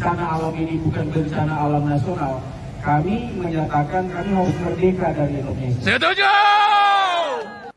bencana alam ini bukan bencana alam nasional, kami menyatakan kami harus merdeka dari Indonesia. Setuju!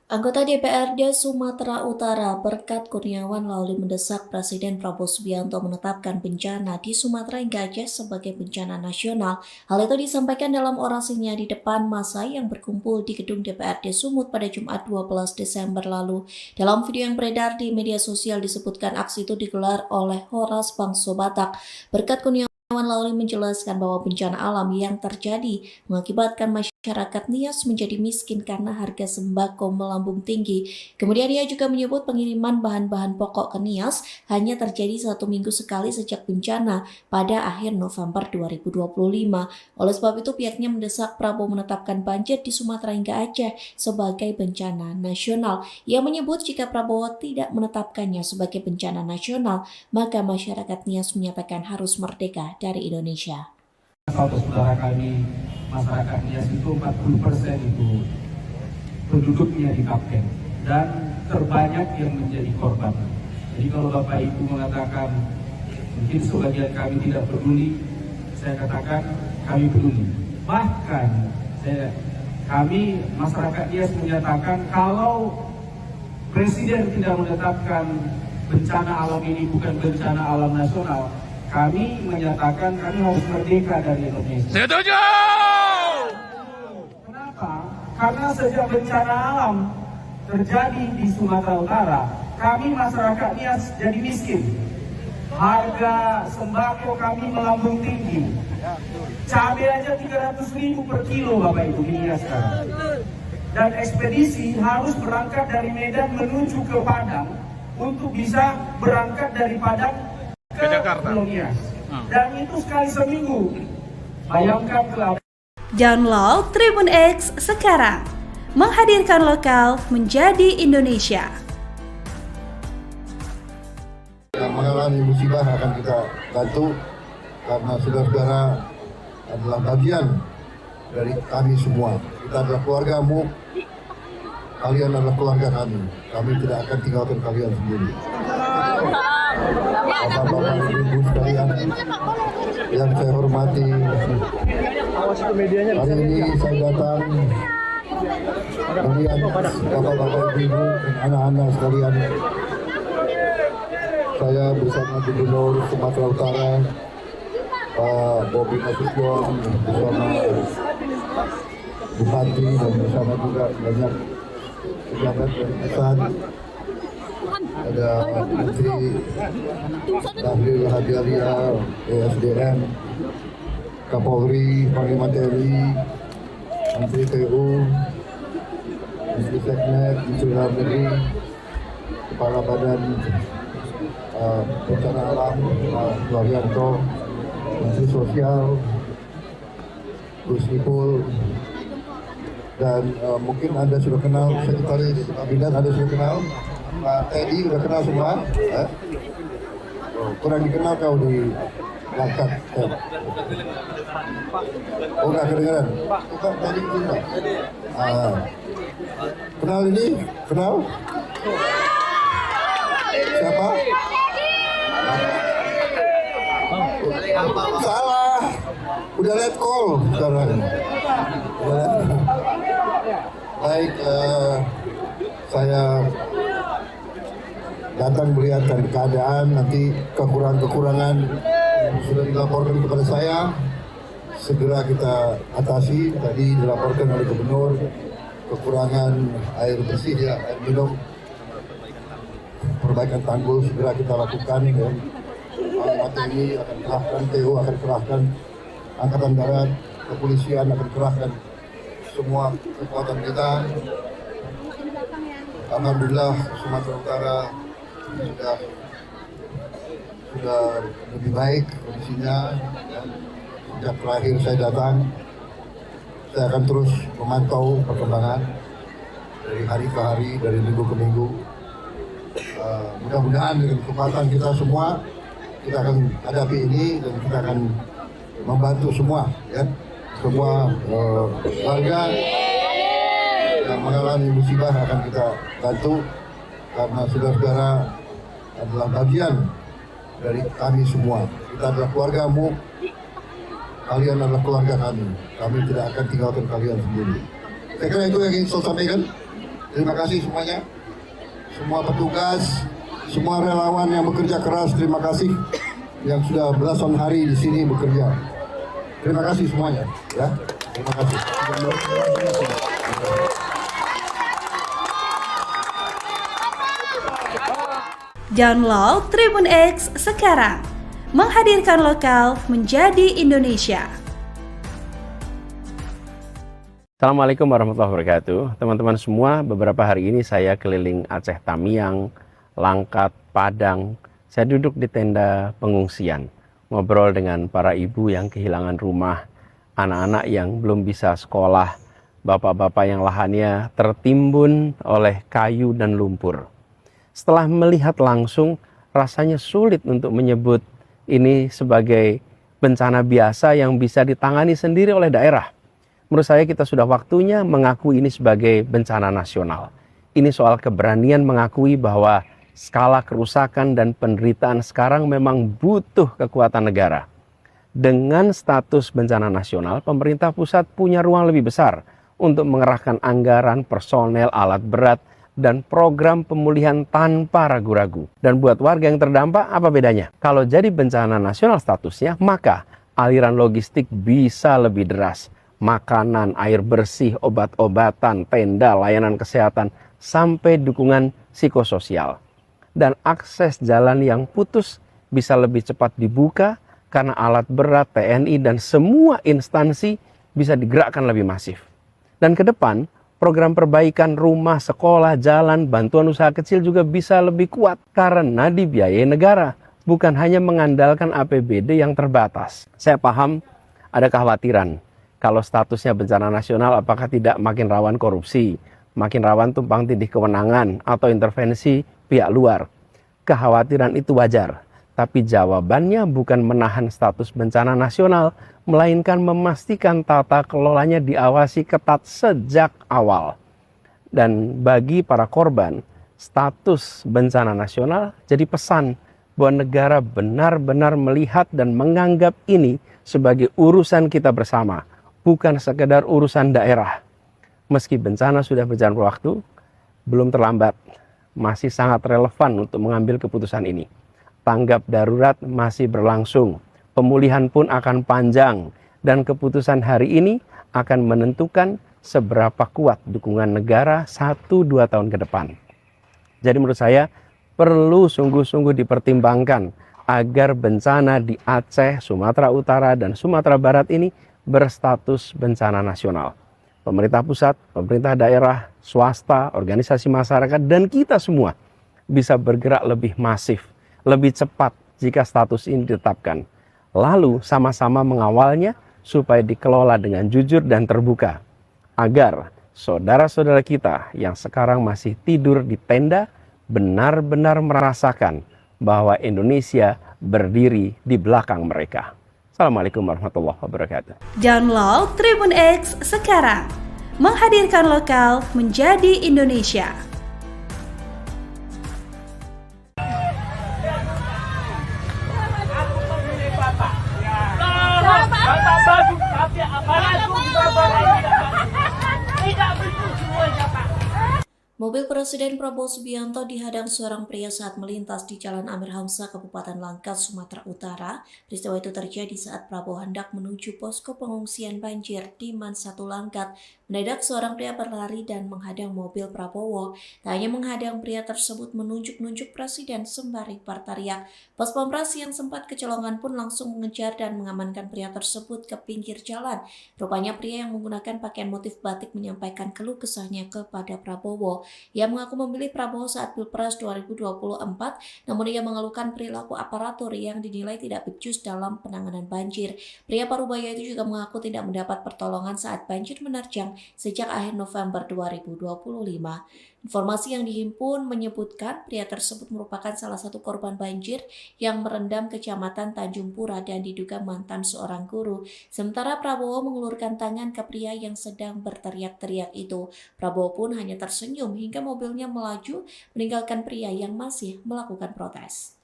Anggota DPRD Sumatera Utara Berkat Kurniawan lalu mendesak Presiden Prabowo Subianto menetapkan bencana di Sumatera hingga Aceh sebagai bencana nasional. Hal itu disampaikan dalam orasinya di depan massa yang berkumpul di gedung DPRD Sumut pada Jumat 12 Desember lalu. Dalam video yang beredar di media sosial disebutkan aksi itu digelar oleh Horas Bangso Batak. Berkat Kurniawan lalu menjelaskan bahwa bencana alam yang terjadi mengakibatkan masyarakat Nias menjadi miskin karena harga sembako melambung tinggi. Kemudian ia juga menyebut pengiriman bahan-bahan pokok ke Nias hanya terjadi 1 minggu sekali sejak bencana pada akhir November 2025. Oleh sebab itu pihaknya mendesak Prabowo menetapkan banjir di Sumatera hingga Aceh sebagai bencana nasional. Ia menyebut jika Prabowo tidak menetapkannya sebagai bencana nasional, maka masyarakat Nias menyatakan harus merdeka dari Indonesia. Saudara kami, masyarakat Nias itu 40% itu penduduknya di Kapten dan terbanyak yang menjadi korban. Jadi kalau Bapak Ibu mengatakan mungkin sebagian kami tidak peduli, saya katakan kami peduli. Bahkan kami masyarakat Nias menyatakan kalau Presiden tidak menetapkan bencana alam ini bukan bencana alam nasional, kami menyatakan kami harus merdeka dari Indonesia. Setuju! Kenapa? Karena sejak bencana alam terjadi di Sumatera Utara, kami masyarakat Nias jadi miskin. Harga sembako kami melambung tinggi. Cabai aja 300.000 per kilo Bapak Ibu di Nias sekarang. Dan ekspedisi harus berangkat dari Medan menuju ke Padang untuk bisa berangkat dari Padang ke Jakarta. Dan itu sekali seminggu. Bayangkan kelapa. Download Tribun X sekarang. Menghadirkan lokal menjadi Indonesia. Yang mengalami musibah akan kita bantu karena saudara-saudara adalah bagian dari kami semua. Kita adalah keluargamu, kalian adalah keluarga kami. Kami tidak akan tinggalkan kalian sendiri. Bapak-bapak, ibu sekalian yang saya hormati, hari ini saya datang melihat bapak-bapak, ibu dan anak-anak sekalian. Saya bersama Gubernur Sumatera Utara Pak Bobi Nasution, bersama Bupati dan bersama juga banyak pejabat dan pusat. Ada Menteri Bahlil Lahadalia, ESDM, Kapolri, Panglima TNI, Menteri TU, Menteri Seknet, Menteri Dalam Negeri, Kepala Badan Bencana Alam, Pak Suharyanto, Menteri Sosial, Gus Ipul, dan mungkin Anda sudah kenal Sekretaris Kabinet, Anda sudah kenal Pak Teddy, sudah kenal semua? Kurang dikenal kau di Langkat. Oh, nggak kedengaran? Pak Teddy kenal? Kenal ini? Kenal? Siapa? Salah, udah let call sekarang. Baik, saya datang melihat keadaan, nanti kekurangan-kekurangan sudah dilaporkan kepada saya, segera kita atasi. Tadi dilaporkan oleh Gubernur kekurangan air bersih, ya, air minum, perbaikan tanggul segera kita lakukan. Dan Panglima TNI akan kerahkan, TU akan kerahkan, Angkatan Darat, Kepolisian akan kerahkan semua kekuatan kita. Alhamdulillah Sumatera Utara sudah lebih baik kondisinya. Sejak terakhir saya datang, saya akan terus memantau perkembangan dari hari ke hari, dari minggu ke minggu. Mudah-mudahan dengan kekuatan kita semua, kita akan hadapi ini dan kita akan membantu semua, ya, semua warga yang mengalami musibah akan kita bantu karena saudara-saudara adalah bagian dari kami semua. Kita adalah keluarga MUK, kalian adalah keluarga kami. Kami tidak akan tinggalkan kalian sendiri. Saya kira itu yang ingin saya sampaikan. Terima kasih semuanya. Semua petugas, semua relawan yang bekerja keras, terima kasih. Yang sudah belasan hari di sini bekerja. Terima kasih semuanya. Ya, terima kasih. Download Tribun X sekarang. Menghadirkan lokal menjadi Indonesia. Assalamualaikum warahmatullahi wabarakatuh. Teman-teman semua, beberapa hari ini saya keliling Aceh Tamiang, Langkat, Padang. Saya duduk di tenda pengungsian, ngobrol dengan para ibu yang kehilangan rumah, anak-anak yang belum bisa sekolah, bapak-bapak yang lahannya tertimbun oleh kayu dan lumpur. Setelah melihat langsung, rasanya sulit untuk menyebut ini sebagai bencana biasa yang bisa ditangani sendiri oleh daerah. Menurut saya kita sudah waktunya mengakui ini sebagai bencana nasional. Ini soal keberanian mengakui bahwa skala kerusakan dan penderitaan sekarang memang butuh kekuatan negara. Dengan status bencana nasional, pemerintah pusat punya ruang lebih besar untuk mengerahkan anggaran, personel, alat berat, dan program pemulihan tanpa ragu-ragu. Dan buat warga yang terdampak, apa bedanya? Kalau jadi bencana nasional statusnya, maka aliran logistik bisa lebih deras. Makanan, air bersih, obat-obatan, tenda, layanan kesehatan, sampai dukungan psikososial. Dan akses jalan yang putus bisa lebih cepat dibuka karena alat berat, TNI, dan semua instansi bisa digerakkan lebih masif. Dan ke depan, program perbaikan rumah, sekolah, jalan, bantuan usaha kecil juga bisa lebih kuat karena dibiayai negara, bukan hanya mengandalkan APBD yang terbatas. Saya paham ada kekhawatiran kalau statusnya bencana nasional apakah tidak makin rawan korupsi, makin rawan tumpang tindih kewenangan atau intervensi pihak luar. Kekhawatiran itu wajar, tapi jawabannya bukan menahan status bencana nasional, melainkan memastikan tata kelolanya diawasi ketat sejak awal. Dan bagi para korban, status bencana nasional jadi pesan bahwa negara benar-benar melihat dan menganggap ini sebagai urusan kita bersama, bukan sekedar urusan daerah. Meski bencana sudah berjalan waktu, belum terlambat, masih sangat relevan untuk mengambil keputusan ini. Tanggap darurat masih berlangsung. Pemulihan pun akan panjang dan keputusan hari ini akan menentukan seberapa kuat dukungan negara 1-2 tahun ke depan. Jadi menurut saya perlu sungguh-sungguh dipertimbangkan agar bencana di Aceh, Sumatera Utara, dan Sumatera Barat ini berstatus bencana nasional. Pemerintah pusat, pemerintah daerah, swasta, organisasi masyarakat, dan kita semua bisa bergerak lebih masif, lebih cepat jika status ini ditetapkan. Lalu sama-sama mengawalnya supaya dikelola dengan jujur dan terbuka. Agar saudara-saudara kita yang sekarang masih tidur di tenda benar-benar merasakan bahwa Indonesia berdiri di belakang mereka. Assalamualaikum warahmatullahi wabarakatuh. Download Tribun X sekarang. Menghadirkan lokal menjadi Indonesia. Mobil Presiden Prabowo Subianto dihadang seorang pria saat melintas di Jalan Amir Hamzah, Kabupaten Langkat, Sumatera Utara. Peristiwa itu terjadi saat Prabowo hendak menuju posko pengungsian banjir di Man 1 Langkat. Mendadak seorang pria berlari dan menghadang mobil Prabowo. Tak hanya menghadang, pria tersebut menunjuk-nunjuk Presiden sembari berteriak. Pas Pampres yang sempat kecolongan pun langsung mengejar dan mengamankan pria tersebut ke pinggir jalan. Rupanya pria yang menggunakan pakaian motif batik menyampaikan keluh kesahnya kepada Prabowo. Ia mengaku memilih Prabowo saat Pilpres 2024, namun ia mengeluhkan perilaku aparatur yang dinilai tidak becus dalam penanganan banjir. Pria Parubaya itu juga mengaku tidak mendapat pertolongan saat banjir menerjang sejak akhir November 2025. Informasi yang dihimpun menyebutkan pria tersebut merupakan salah satu korban banjir yang merendam Kecamatan Tanjung Pura dan diduga mantan seorang guru. Sementara Prabowo mengulurkan tangan ke pria yang sedang berteriak-teriak itu. Prabowo pun hanya tersenyum hingga mobilnya melaju meninggalkan pria yang masih melakukan protes.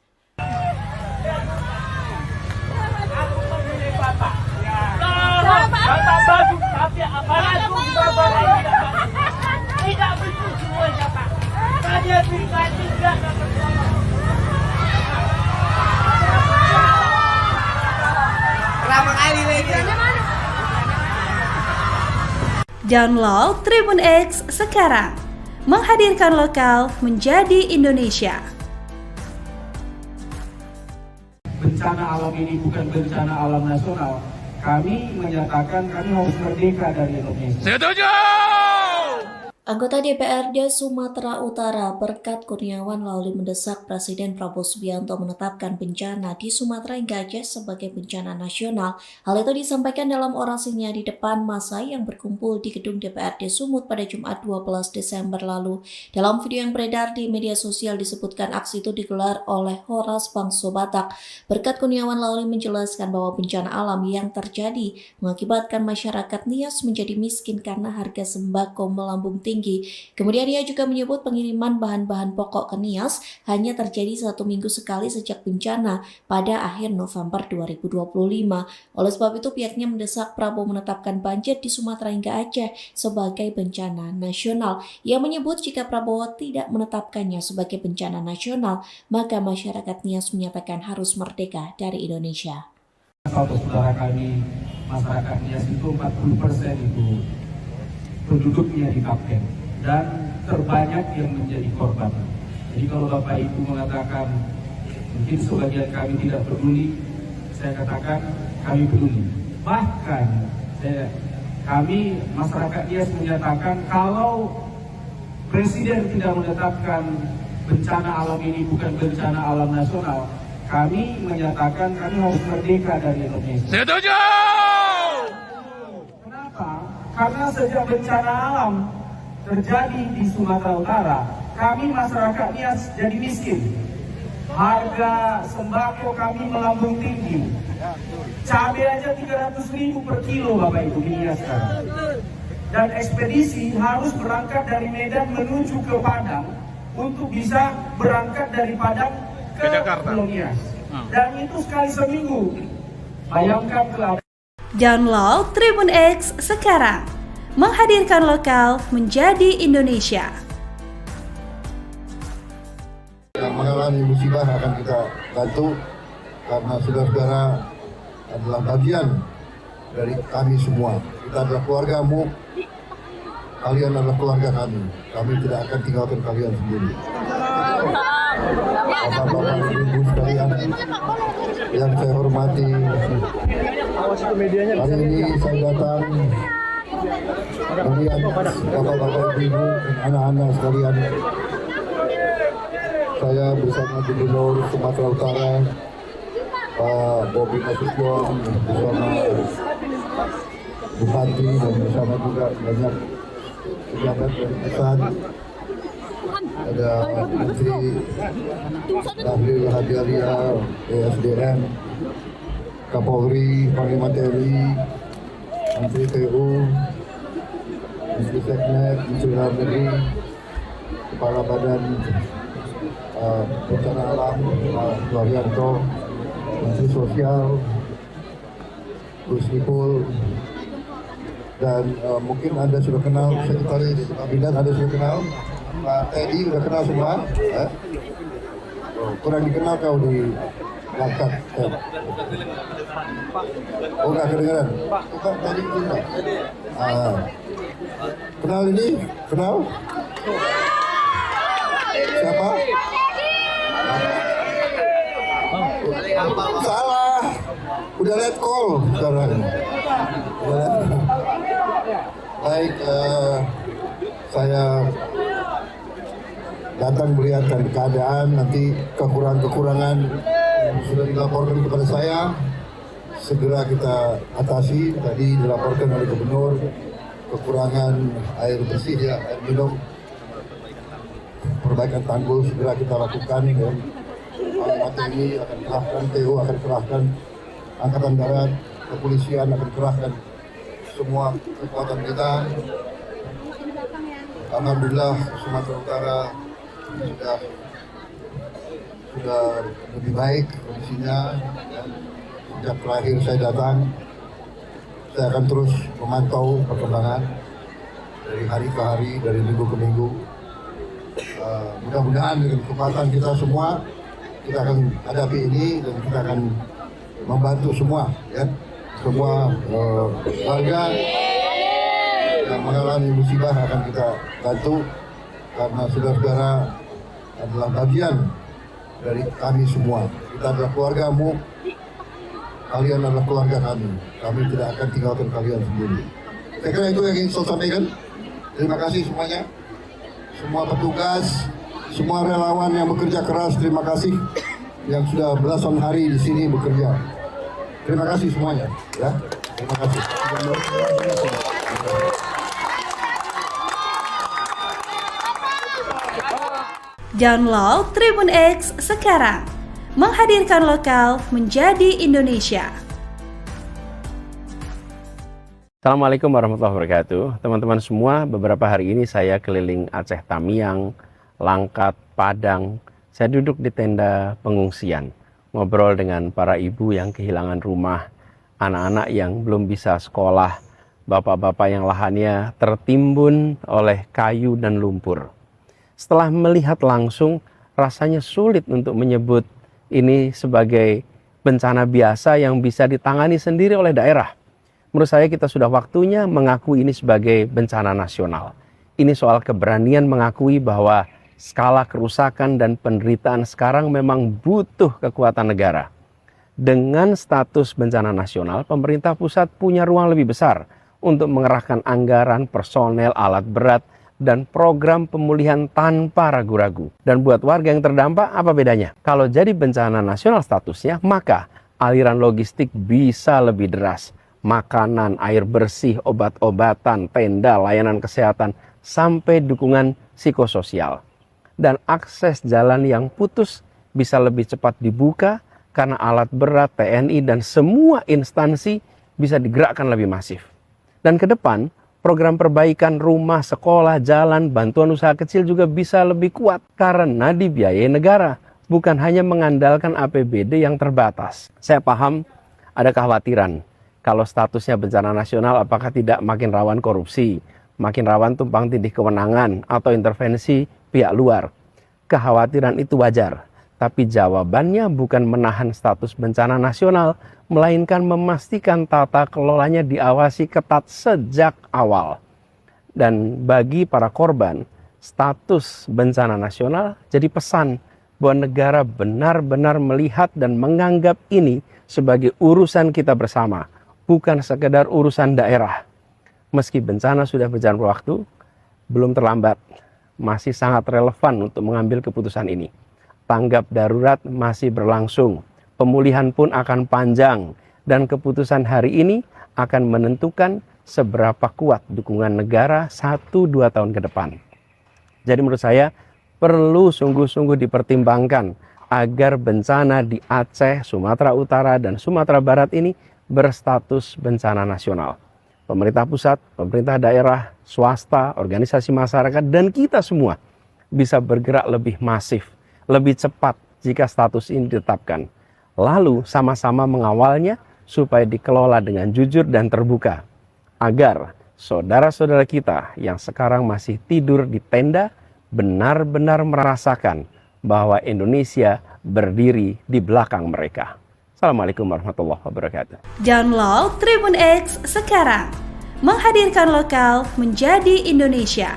Download Tribun X sekarang, menghadirkan lokal menjadi Indonesia. Bencana alam ini bukan bencana alam nasional. Kami menyatakan kami harus merdeka dari Indonesia. Setuju! Anggota DPRD Sumatera Utara Berkat Kurniawan Lauli mendesak Presiden Prabowo Subianto menetapkan bencana di Sumatera hingga Aceh sebagai bencana nasional. Hal itu disampaikan dalam orasinya di depan massa yang berkumpul di gedung DPRD Sumut pada Jumat 12 Desember lalu. Dalam video yang beredar di media sosial disebutkan aksi itu digelar oleh Horas Bangso Batak. Berkat Kurniawan Lauli menjelaskan bahwa bencana alam yang terjadi mengakibatkan masyarakat Nias menjadi miskin karena harga sembako melambung tinggi. Kemudian ia juga menyebut pengiriman bahan-bahan pokok ke Nias hanya terjadi 1 minggu sekali sejak bencana pada akhir November 2025. Oleh sebab itu pihaknya mendesak Prabowo menetapkan banjir di Sumatera hingga Aceh sebagai bencana nasional. Ia menyebut jika Prabowo tidak menetapkannya sebagai bencana nasional, maka masyarakat Nias menyatakan harus merdeka dari Indonesia. Saudara kami, masyarakat Nias itu 40% itu penduduknya di Kapten dan terbanyak yang menjadi korban. Jadi kalau Bapak Ibu mengatakan mungkin sebagian kami tidak peduli, saya katakan kami peduli. Bahkan kami masyarakat Nias menyatakan kalau Presiden tidak menetapkan bencana alam ini bukan bencana alam nasional, kami menyatakan kami harus merdeka dari Indonesia. Setuju! Kenapa? Karena sejak bencana alam terjadi di Sumatera Utara, kami masyarakat Nias jadi miskin. Harga sembako kami melambung tinggi. Cabai aja 300.000 per kilo Bapak Ibu di Nias sekarang. Dan ekspedisi harus berangkat dari Medan menuju ke Padang untuk bisa berangkat dari Padang ke Pulau Nias. Dan itu sekali seminggu. Bayangkan ke Download Tribun X sekarang, menghadirkan lokal menjadi Indonesia. Yang mengalami musibah akan kita bantu karena saudara-saudara adalah bagian dari kami semua. Kita adalah keluarga MUK, kalian adalah keluarga kami. Kami tidak akan tinggalkan kalian sendiri. Bapak-bapak, ibu-ibu sekalian yang saya hormati, hari ini saya datang melihat bapak-bapak, ibu-ibu, dan anak-anak sekalian. Saya bersama Gubernur Sumatera Utara, Pak Bobi Nasution, bersama Bupati dan bersama juga banyak pejabat dari pusat. Ada Menteri Bahlil Lahadalia, ESDM, Kapolri, Panglima TNI, Menteri PU, Menteri Seknet, Menteri Dalam Negeri, Kepala Badan Bencana Alam, Pak Suharyanto, Menteri Sosial, Gus Ipul, dan mungkin Anda sudah kenal Sekretaris Kabinet, Anda sudah kenal Pak Teddy, sudah kenal semua? Kurang dikenal kau di Langkat. Oh, nggak kedengeran? Bukan tadi kenal. Kenal ini? Kenal? Siapa? Salah. Udah let call sekarang. Baik, saya datang melihat keadaan, nanti kekurangan-kekurangan yang sudah dilaporkan kepada saya segera kita atasi. Tadi dilaporkan oleh Gubernur kekurangan air bersih, ya, air minum, perbaikan tanggul segera kita lakukan. Dan Panglima TNI akan kerahkan, TU akan kerahkan, Angkatan Darat, kepolisian akan kerahkan semua kekuatan kita. Alhamdulillah Sumatera Utara sudah sudah lebih baik kondisinya. Ya. Sejak terakhir saya datang, saya akan terus memantau perkembangan dari hari ke hari, dari minggu ke minggu. Mudah-mudahan dengan kekuatan kita semua, kita akan hadapi ini dan kita akan membantu semua, ya, semua warga yang mengalami musibah akan kita bantu karena saudara-saudara adalah bagian dari kami semua. Kita adalah keluarga MUK, kalian adalah keluarga kami. Kami tidak akan tinggalkan kalian sendiri. Saya kira itu yang ingin saya sampaikan. Terima kasih semuanya, semua petugas, semua relawan yang bekerja keras. Terima kasih yang sudah belasan hari di sini bekerja. Terima kasih semuanya. Ya, terima kasih. Download Tribun X sekarang, menghadirkan lokal menjadi Indonesia. Assalamualaikum warahmatullahi wabarakatuh. Teman-teman semua, beberapa hari ini saya keliling Aceh Tamiang, Langkat, Padang. Saya duduk di tenda pengungsian, ngobrol dengan para ibu yang kehilangan rumah, anak-anak yang belum bisa sekolah, bapak-bapak yang lahannya tertimbun oleh kayu dan lumpur. Setelah melihat langsung, rasanya sulit untuk menyebut ini sebagai bencana biasa yang bisa ditangani sendiri oleh daerah. Menurut saya kita sudah waktunya mengakui ini sebagai bencana nasional. Ini soal keberanian mengakui bahwa skala kerusakan dan penderitaan sekarang memang butuh kekuatan negara. Dengan status bencana nasional, pemerintah pusat punya ruang lebih besar untuk mengerahkan anggaran, personel, alat berat, dan program pemulihan tanpa ragu-ragu. Dan buat warga yang terdampak, apa bedanya? Kalau jadi bencana nasional statusnya, maka aliran logistik bisa lebih deras. Makanan, air bersih, obat-obatan, tenda, layanan kesehatan, sampai dukungan psikososial. Dan akses jalan yang putus bisa lebih cepat dibuka karena alat berat, TNI, dan semua instansi bisa digerakkan lebih masif. Dan ke depan, program perbaikan rumah, sekolah, jalan, bantuan usaha kecil juga bisa lebih kuat karena dibiayai negara, bukan hanya mengandalkan APBD yang terbatas. Saya paham ada kekhawatiran kalau statusnya bencana nasional apakah tidak makin rawan korupsi, makin rawan tumpang tindih kewenangan atau intervensi pihak luar. Kekhawatiran itu wajar, tapi jawabannya bukan menahan status bencana nasional, melainkan memastikan tata kelolanya diawasi ketat sejak awal. Dan bagi para korban, status bencana nasional jadi pesan bahwa negara benar-benar melihat dan menganggap ini sebagai urusan kita bersama, bukan sekedar urusan daerah. Meski bencana sudah berjalan waktu, belum terlambat, masih sangat relevan untuk mengambil keputusan ini. Tanggap darurat masih berlangsung, pemulihan pun akan panjang, dan keputusan hari ini akan menentukan seberapa kuat dukungan negara 1-2 tahun ke depan. Jadi menurut saya perlu sungguh-sungguh dipertimbangkan agar bencana di Aceh, Sumatera Utara, dan Sumatera Barat ini berstatus bencana nasional. Pemerintah pusat, pemerintah daerah, swasta, organisasi masyarakat, dan kita semua bisa bergerak lebih masif, lebih cepat jika status ini ditetapkan. Lalu sama-sama mengawalnya supaya dikelola dengan jujur dan terbuka. Agar saudara-saudara kita yang sekarang masih tidur di tenda benar-benar merasakan bahwa Indonesia berdiri di belakang mereka. Assalamualaikum warahmatullahi wabarakatuh. Download Tribun X sekarang, menghadirkan lokal menjadi Indonesia.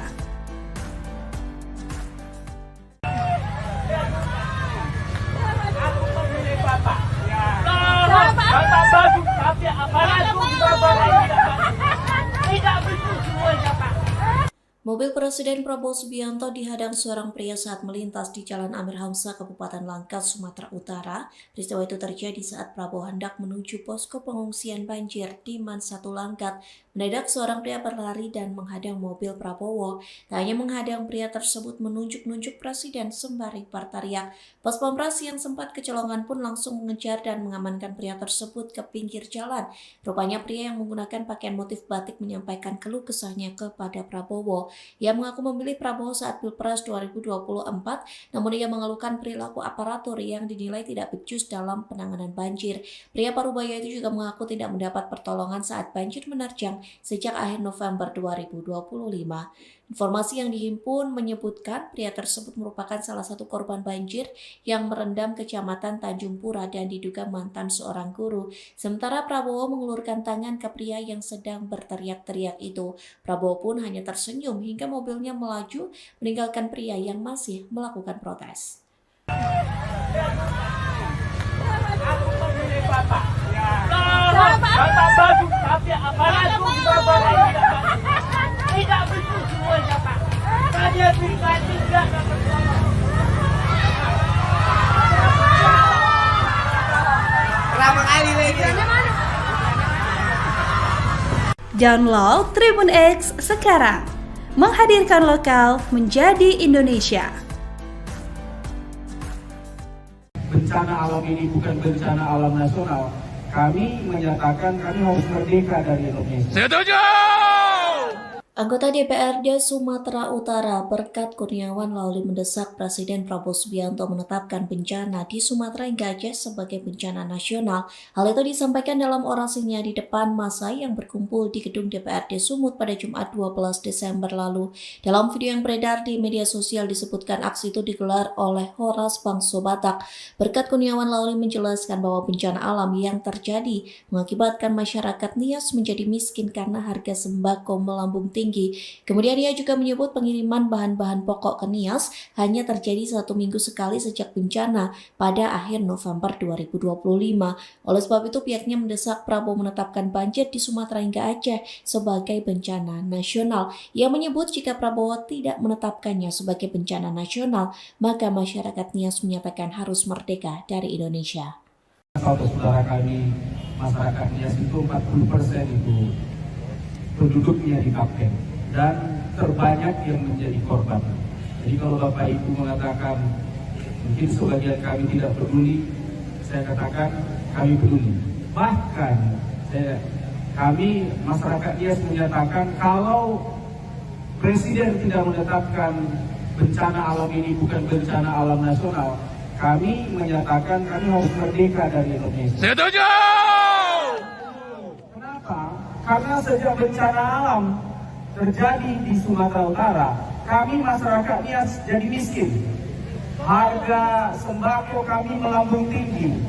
Mobil Presiden Prabowo Subianto dihadang seorang pria saat melintas di Jalan Amir Hamzah, Kabupaten Langkat, Sumatera Utara. Peristiwa itu terjadi saat Prabowo hendak menuju posko pengungsian banjir di Man 1 Langkat. Mendadak seorang pria berlari dan menghadang mobil Prabowo. Tak hanya menghadang, pria tersebut menunjuk-nunjuk Presiden sembari berteriak. Pas Pampres yang sempat kecolongan pun langsung mengejar dan mengamankan pria tersebut ke pinggir jalan. Rupanya pria yang menggunakan pakaian motif batik menyampaikan keluh kesahnya kepada Prabowo. Ia mengaku memilih Prabowo saat Pilpres 2024, namun ia mengeluhkan perilaku aparatur yang dinilai tidak becus dalam penanganan banjir. Pria Parubaya itu juga mengaku tidak mendapat pertolongan saat banjir menerjang sejak akhir November 2025. Informasi yang dihimpun menyebutkan pria tersebut merupakan salah satu korban banjir yang merendam Kecamatan Tanjung Pura dan diduga mantan seorang guru. Sementara Prabowo mengulurkan tangan ke pria yang sedang berteriak-teriak itu. Prabowo pun hanya tersenyum hingga mobilnya melaju meninggalkan pria yang masih melakukan protes. Download Tribun X sekarang, menghadirkan lokal menjadi Indonesia. Bencana alam ini bukan bencana alam nasional. Kami menyatakan kami harus merdeka dari Indonesia. Setuju! Anggota DPRD Sumatera Utara Berkat Kurniawan Lauli mendesak Presiden Prabowo Subianto menetapkan bencana di Sumatera hingga Aceh sebagai bencana nasional. Hal itu disampaikan dalam orasinya di depan massa yang berkumpul di gedung DPRD Sumut pada Jumat 12 Desember lalu. Dalam video yang beredar di media sosial disebutkan aksi itu digelar oleh Horas Bangso Batak. Berkat Kurniawan Lauli menjelaskan bahwa bencana alam yang terjadi mengakibatkan masyarakat Nias menjadi miskin karena harga sembako melambung tinggi. Kemudian ia juga menyebut pengiriman bahan-bahan pokok ke Nias hanya terjadi 1 minggu sekali sejak bencana pada akhir November 2025. Oleh sebab itu pihaknya mendesak Prabowo menetapkan banjir di Sumatera hingga Aceh sebagai bencana nasional. Ia menyebut jika Prabowo tidak menetapkannya sebagai bencana nasional, maka masyarakat Nias menyatakan harus merdeka dari Indonesia. Saudara kami, masyarakat Nias itu 40% itu penduduknya di Kapten dan terbanyak yang menjadi korban. Jadi kalau Bapak Ibu mengatakan mungkin sebagian kami tidak peduli, saya katakan kami peduli. Bahkan kami masyarakat Nias menyatakan kalau Presiden tidak menetapkan bencana alam ini bukan bencana alam nasional, kami menyatakan kami harus merdeka dari Indonesia. Setuju! Kenapa? Karena sejak bencana alam terjadi di Sumatera Utara, kami masyarakat Nias jadi miskin. Harga sembako kami melambung tinggi.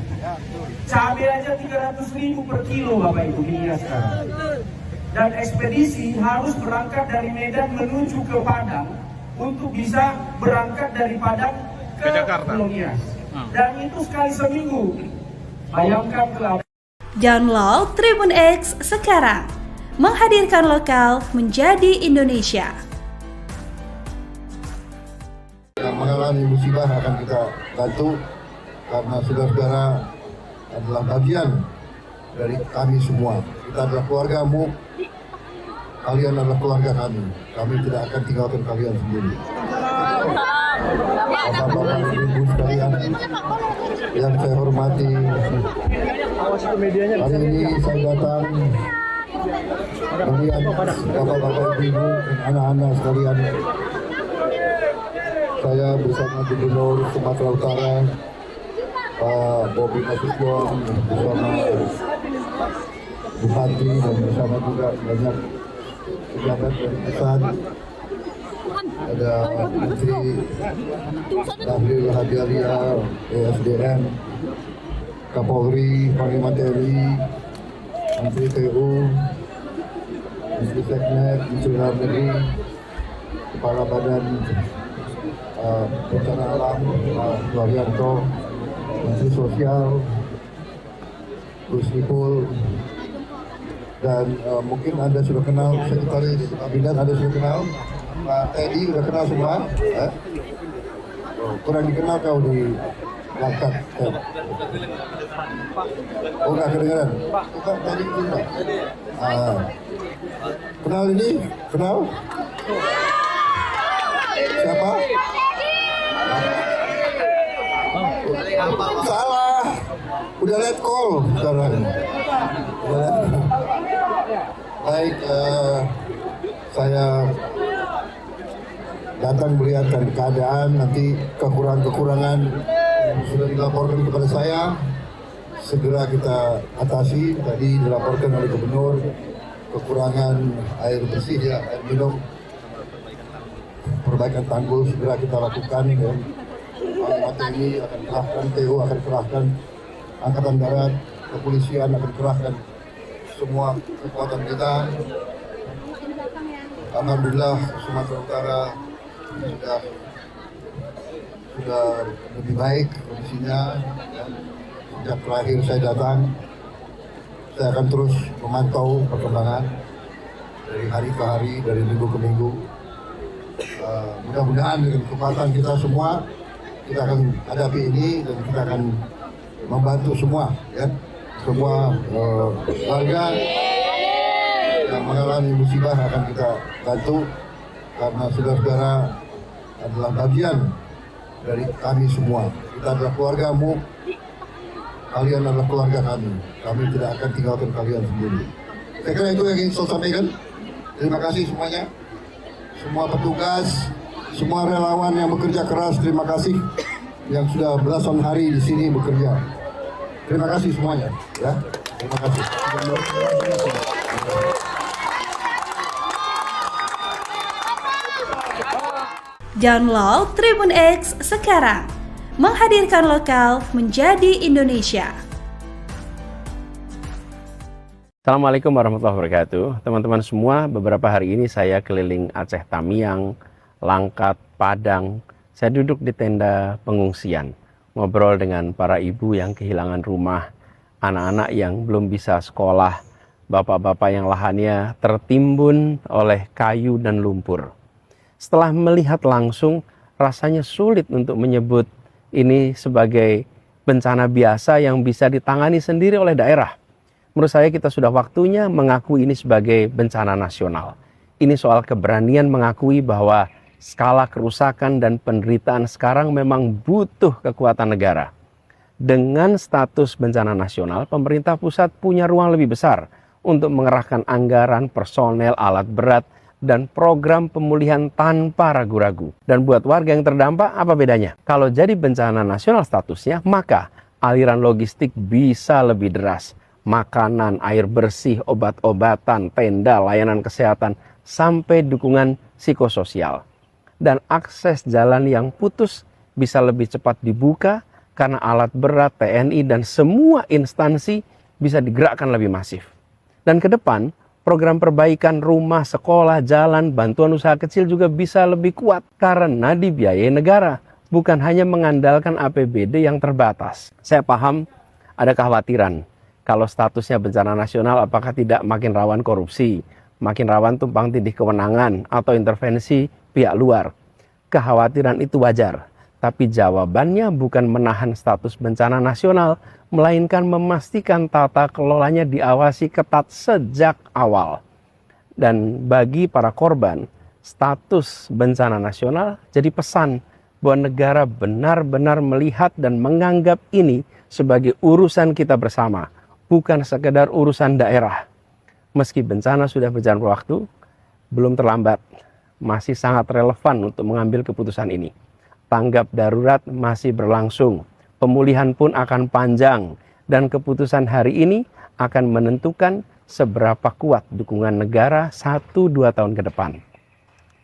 Cabai aja 300.000 per kilo Bapak Ibu di Nias sekarang. Dan ekspedisi harus berangkat dari Medan menuju ke Padang untuk bisa berangkat dari Padang ke Jakarta. Nias. Dan itu sekali seminggu. Bayangkan ke Download Tribun X sekarang, menghadirkan lokal menjadi Indonesia. Yang mengalami musibah akan kita bantu karena saudara-saudara adalah bagian dari kami semua. Kita adalah keluargamu, kalian adalah keluarga kami. Kami tidak akan tinggalkan kalian sendiri. Bapak-bapak, ibu sekalian yang saya hormati, hari ini saya datang melihat bapak-bapak, ibu dan anak-anak sekalian. Saya bersama Gubernur Sumatera Utara Pak Bobi Nasution, bersama Bupati dan bersama juga banyak pejabat dari pusat. Ada Menteri Bahlil Lahadalia, ESDM, Kapolri, Panglima TNI, Menteri PU, Menteri Seknet, Menteri Dalam Negeri, Kepala Badan Bencana Alam, Pak Suharyanto, Menteri Sosial, Gus Ipul, dan mungkin Anda sudah kenal Sekretaris Kabinet, Anda sudah kenal Pak Teddy, sudah kenal semua? Kurang dikenal kau di Langkat. Oh, nggak kedengeran? Pak Teddy juga. Kenal ini? Kenal? Siapa? Salah. Udah let call sekarang. Baik, saya datang melihat keadaan, nanti kekurangan-kekurangan yang sudah dilaporkan kepada saya segera kita atasi. Tadi dilaporkan oleh Gubernur kekurangan air bersih, ya, air minum, perbaikan tanggul segera kita lakukan. Dan Panglima TNI akan kerahkan, TU akan kerahkan, Angkatan Darat, kepolisian akan kerahkan semua kekuatan kita. Alhamdulillah Sumatera Utara sudah lebih baik kondisinya. Sejak terakhir saya datang, saya akan terus memantau perkembangan dari hari ke hari, dari minggu ke minggu. Mudah-mudahan dengan kekuatan kita semua, kita akan hadapi ini dan kita akan membantu semua, ya, semua warga yang mengalami musibah akan kita bantu, karena saudara-saudara adalah bagian dari kami semua. Kita adalah keluargamu, kalian adalah keluarga kami. Kami tidak akan tinggalkan kalian sendiri. Saya kira itu yang ingin saya sampaikan. Terima kasih semuanya, semua petugas, semua relawan yang bekerja keras. Terima kasih yang sudah belasan hari di sini bekerja. Terima kasih semuanya, ya. Terima kasih. Download Tribun X sekarang, menghadirkan lokal menjadi Indonesia. Assalamualaikum warahmatullahi wabarakatuh. Teman-teman semua, beberapa hari ini saya keliling Aceh Tamiang, Langkat, Padang. Saya duduk di tenda pengungsian, ngobrol dengan para ibu yang kehilangan rumah, anak-anak yang belum bisa sekolah, bapak-bapak yang lahannya tertimbun oleh kayu dan lumpur. Setelah melihat langsung, rasanya sulit untuk menyebut ini sebagai bencana biasa yang bisa ditangani sendiri oleh daerah. Menurut saya kita sudah waktunya mengakui ini sebagai bencana nasional. Ini soal keberanian mengakui bahwa skala kerusakan dan penderitaan sekarang memang butuh kekuatan negara. Dengan status bencana nasional, pemerintah pusat punya ruang lebih besar untuk mengerahkan anggaran, personel, alat berat, dan program pemulihan tanpa ragu-ragu. Dan buat warga yang terdampak, apa bedanya? Kalau jadi bencana nasional statusnya, maka aliran logistik bisa lebih deras. Makanan, air bersih, obat-obatan, tenda, layanan kesehatan, sampai dukungan psikososial. Dan akses jalan yang putus bisa lebih cepat dibuka karena alat berat, TNI, dan semua instansi bisa digerakkan lebih masif. Dan ke depan, program perbaikan rumah, sekolah, jalan, bantuan usaha kecil juga bisa lebih kuat karena dibiayai negara, bukan hanya mengandalkan APBD yang terbatas. Saya paham ada kekhawatiran kalau statusnya bencana nasional apakah tidak makin rawan korupsi, makin rawan tumpang tindih kewenangan atau intervensi pihak luar. Kekhawatiran itu wajar, tapi jawabannya bukan menahan status bencana nasional, melainkan memastikan tata kelolanya diawasi ketat sejak awal. Dan bagi para korban, status bencana nasional jadi pesan bahwa negara benar-benar melihat dan menganggap ini sebagai urusan kita bersama, bukan sekedar urusan daerah. Meski bencana sudah berjalan waktu, belum terlambat, masih sangat relevan untuk mengambil keputusan ini. Tanggap darurat masih berlangsung, pemulihan pun akan panjang, dan keputusan hari ini akan menentukan seberapa kuat dukungan negara 1-2 tahun ke depan.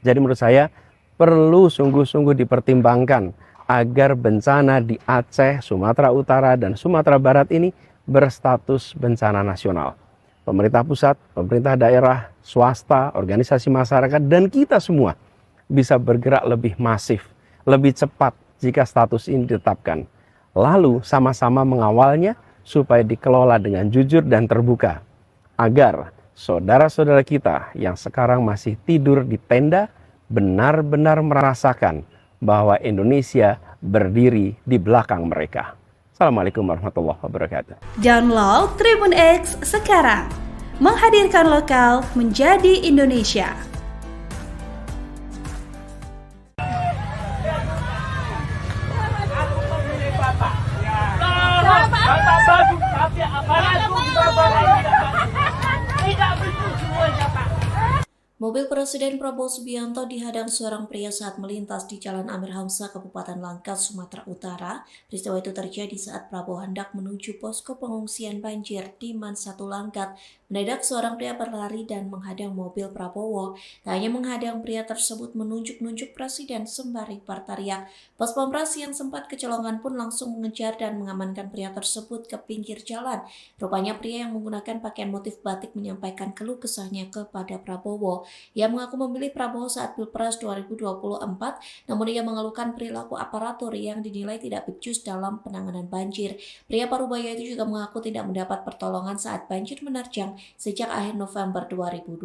Jadi menurut saya perlu sungguh-sungguh dipertimbangkan agar bencana di Aceh, Sumatera Utara, dan Sumatera Barat ini berstatus bencana nasional. Pemerintah pusat, pemerintah daerah, swasta, organisasi masyarakat, dan kita semua bisa bergerak lebih masif, lebih cepat jika status ini ditetapkan. Lalu sama-sama mengawalnya supaya dikelola dengan jujur dan terbuka. Agar saudara-saudara kita yang sekarang masih tidur di tenda benar-benar merasakan bahwa Indonesia berdiri di belakang mereka. Assalamualaikum warahmatullahi wabarakatuh. Download Tribun X sekarang, menghadirkan lokal menjadi Indonesia. Mobil Presiden Prabowo Subianto dihadang seorang pria saat melintas di Jalan Amir Hamzah, Kabupaten Langkat, Sumatera Utara. Peristiwa itu terjadi saat Prabowo hendak menuju posko pengungsian banjir di Man 1 Langkat. Mendadak seorang pria berlari dan menghadang mobil Prabowo. Tak hanya menghadang, pria tersebut menunjuk-nunjuk Presiden sembari berteriak. Pas Pampres yang sempat kecolongan pun langsung mengejar dan mengamankan pria tersebut ke pinggir jalan. Rupanya pria yang menggunakan pakaian motif batik menyampaikan keluh kesahnya kepada Prabowo. Ia mengaku memilih Prabowo saat Pilpres 2024, namun ia mengeluhkan perilaku aparatur yang dinilai tidak becus dalam penanganan banjir. Pria Parubaya itu juga mengaku tidak mendapat pertolongan saat banjir menerjang sejak akhir November 2025.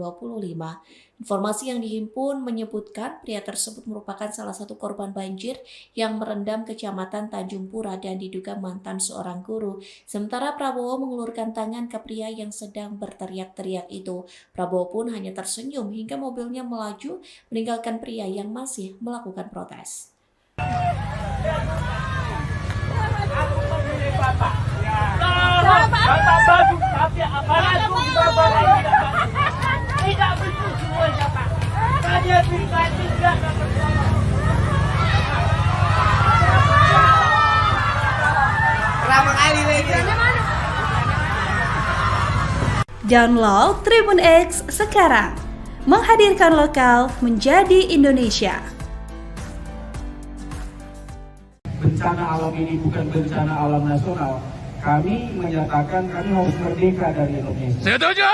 Informasi yang dihimpun menyebutkan pria tersebut merupakan salah satu korban banjir yang merendam Kecamatan Tanjung Pura dan diduga mantan seorang guru. Sementara Prabowo mengulurkan tangan ke pria yang sedang berteriak-teriak itu. Prabowo pun hanya tersenyum hingga mobilnya melaju meninggalkan pria yang masih melakukan protes. Aku memilih Bapak. Bapak bagus, tapi aparatur di Bapak tidak betul semuanya, Pak. Saya pribadi tidak dapat. Berapa kali lagi? Download Tribun X sekarang. Menghadirkan lokal menjadi Indonesia. Bencana alam ini bukan bencana alam nasional. Kami menyatakan kami harus merdeka dari Indonesia. Setuju!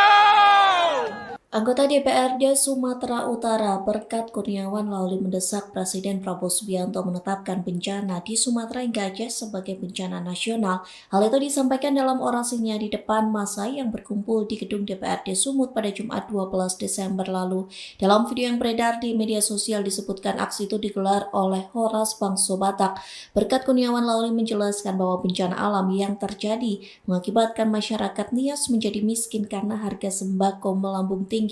Anggota DPRD Sumatera Utara Berkat Kurniawan Lauli mendesak Presiden Prabowo Subianto menetapkan bencana di Sumatera hingga Aceh sebagai bencana nasional. Hal itu disampaikan dalam orasinya di depan massa yang berkumpul di gedung DPRD Sumut pada Jumat 12 Desember lalu. Dalam video yang beredar di media sosial disebutkan aksi itu digelar oleh Horas Bangso Batak. Berkat Kurniawan Lauli menjelaskan bahwa bencana alam yang terjadi mengakibatkan masyarakat Nias menjadi miskin karena harga sembako melambung tinggi.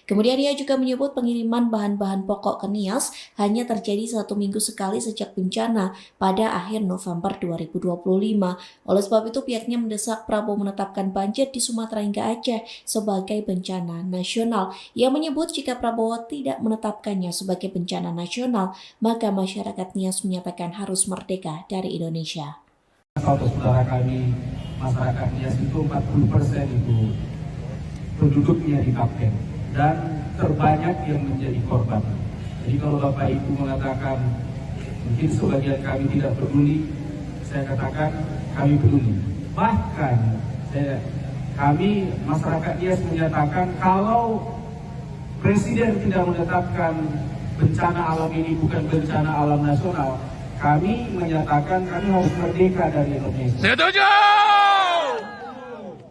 Kemudian ia juga menyebut pengiriman bahan-bahan pokok ke Nias hanya terjadi 1 minggu sekali sejak bencana pada akhir November 2025. Oleh sebab itu pihaknya mendesak Prabowo menetapkan banjir di Sumatera hingga Aceh sebagai bencana nasional. Ia menyebut jika Prabowo tidak menetapkannya sebagai bencana nasional, maka masyarakat Nias menyatakan harus merdeka dari Indonesia. Saudara kami, masyarakat Nias itu 40% itu penduduknya di Kapten dan terbanyak yang menjadi korban. Jadi kalau Bapak Ibu mengatakan mungkin sebagian kami tidak peduli, saya katakan kami peduli. Bahkan kami masyarakat Nias menyatakan kalau Presiden tidak menetapkan bencana alam ini bukan bencana alam nasional, kami menyatakan kami harus merdeka dari Indonesia. Setuju!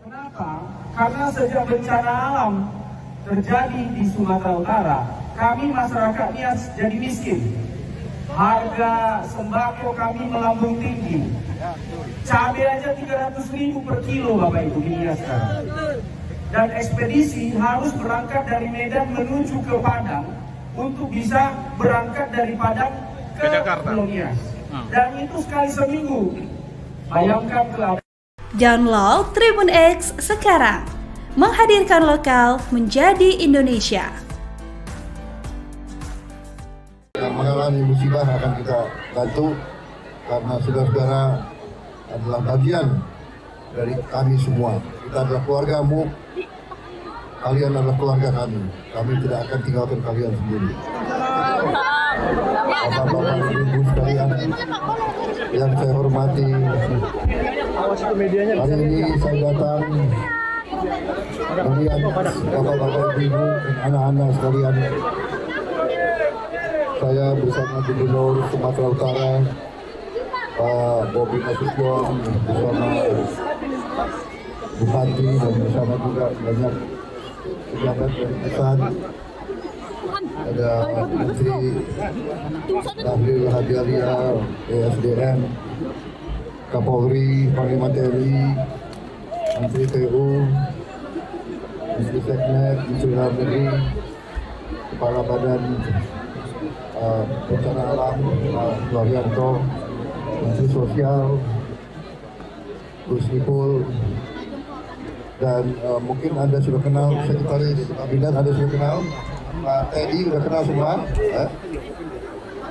Kenapa? Karena sejak bencana alam terjadi di Sumatera Utara, kami masyarakat Nias jadi miskin. Harga sembako kami melambung tinggi. Cabai aja 300.000 per kilo Bapak Ibu di Nias sekarang. Dan ekspedisi harus berangkat dari Medan menuju ke Padang untuk bisa berangkat dari Padang ke Jakarta. Nias. Dan itu sekali seminggu. Bayangkan ke Download Tribun X sekarang. Menghadirkan lokal menjadi Indonesia. Yang mengalami musibah akan kita bantu karena saudara-saudara adalah bagian dari kami semua. Kita adalah keluargamu, kalian adalah keluarga kami. Kami tidak akan tinggalkan kalian sendiri. Bapak-bapak, ibu sekalian yang saya hormati, hari ini saya datang melihat bapak-bapak, ibu dan anak-anak sekalian. Saya bersama Gubernur Sumatera Utara Pak Bobi Nasution, bersama Bupati dan bersama juga banyak pejabat dari pusat. Ada Menteri Bahlil Lahadalia, ESDM, Kapolri, Panglima TNI, Menteri TU, Menteri Seknet, Menteri Dalam Negeri, Kepala Badan Bencana Alam, Pak Suharyanto, Menteri Sosial, Gus Ipul, dan mungkin Anda sudah kenal Sekretaris Kabinet, Anda sudah kenal Pak Teddy udah kenal semua?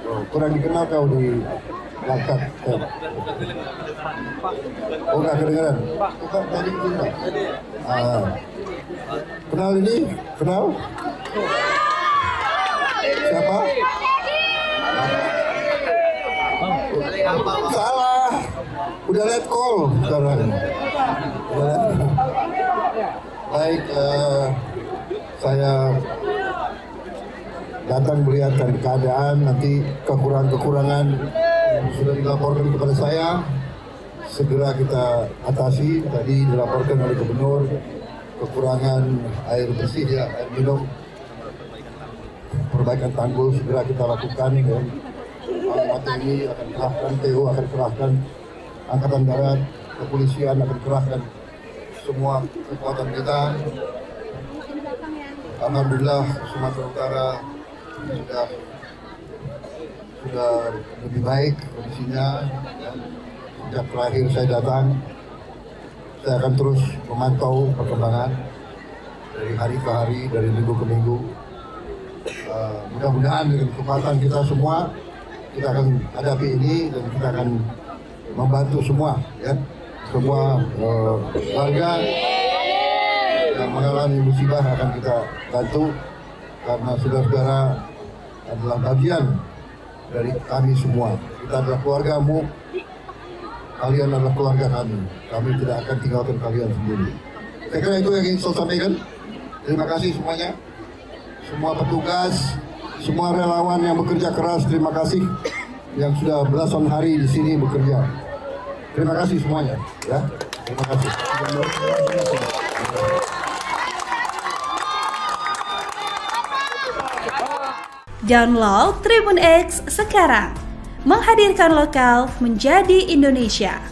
Oh, kurang dikenal kau di Langkat. Oh, nggak kedengeran. Pak Teddy kenal. Kenal ini? Kenal? Siapa? Salah. Udah let call sekarang. Baik, saya datang melihatkan keadaan, nanti kekurangan-kekurangan sudah dilaporkan kepada saya, segera kita atasi. Tadi dilaporkan oleh Gubernur kekurangan air bersih, ya, air minum, perbaikan tanggul segera kita lakukan. Dan Panglima TNI akan kerahkan, TU akan kerahkan, Angkatan Darat, kepolisian akan kerahkan semua kekuatan kita. Alhamdulillah Sumatera Utara sudah lebih baik kondisinya. Sejak terakhir saya datang, saya akan terus memantau perkembangan dari hari ke hari, dari minggu ke minggu. Mudah-mudahan dengan kekuatan kita semua, kita akan hadapi ini dan kita akan membantu semua, ya, semua warga yang mengalami musibah akan kita bantu, karena saudara-saudara adalah bagian dari kami semua. Kita adalah keluargamu, kalian adalah keluarga kami. Kami tidak akan tinggalkan kalian sendiri. Saya kira itu yang ingin saya sampaikan. Terima kasih semuanya, semua petugas, semua relawan yang bekerja keras. Terima kasih yang sudah belasan hari di sini bekerja. Terima kasih semuanya, ya. Terima kasih. Download Tribun X sekarang, menghadirkan lokal menjadi Indonesia.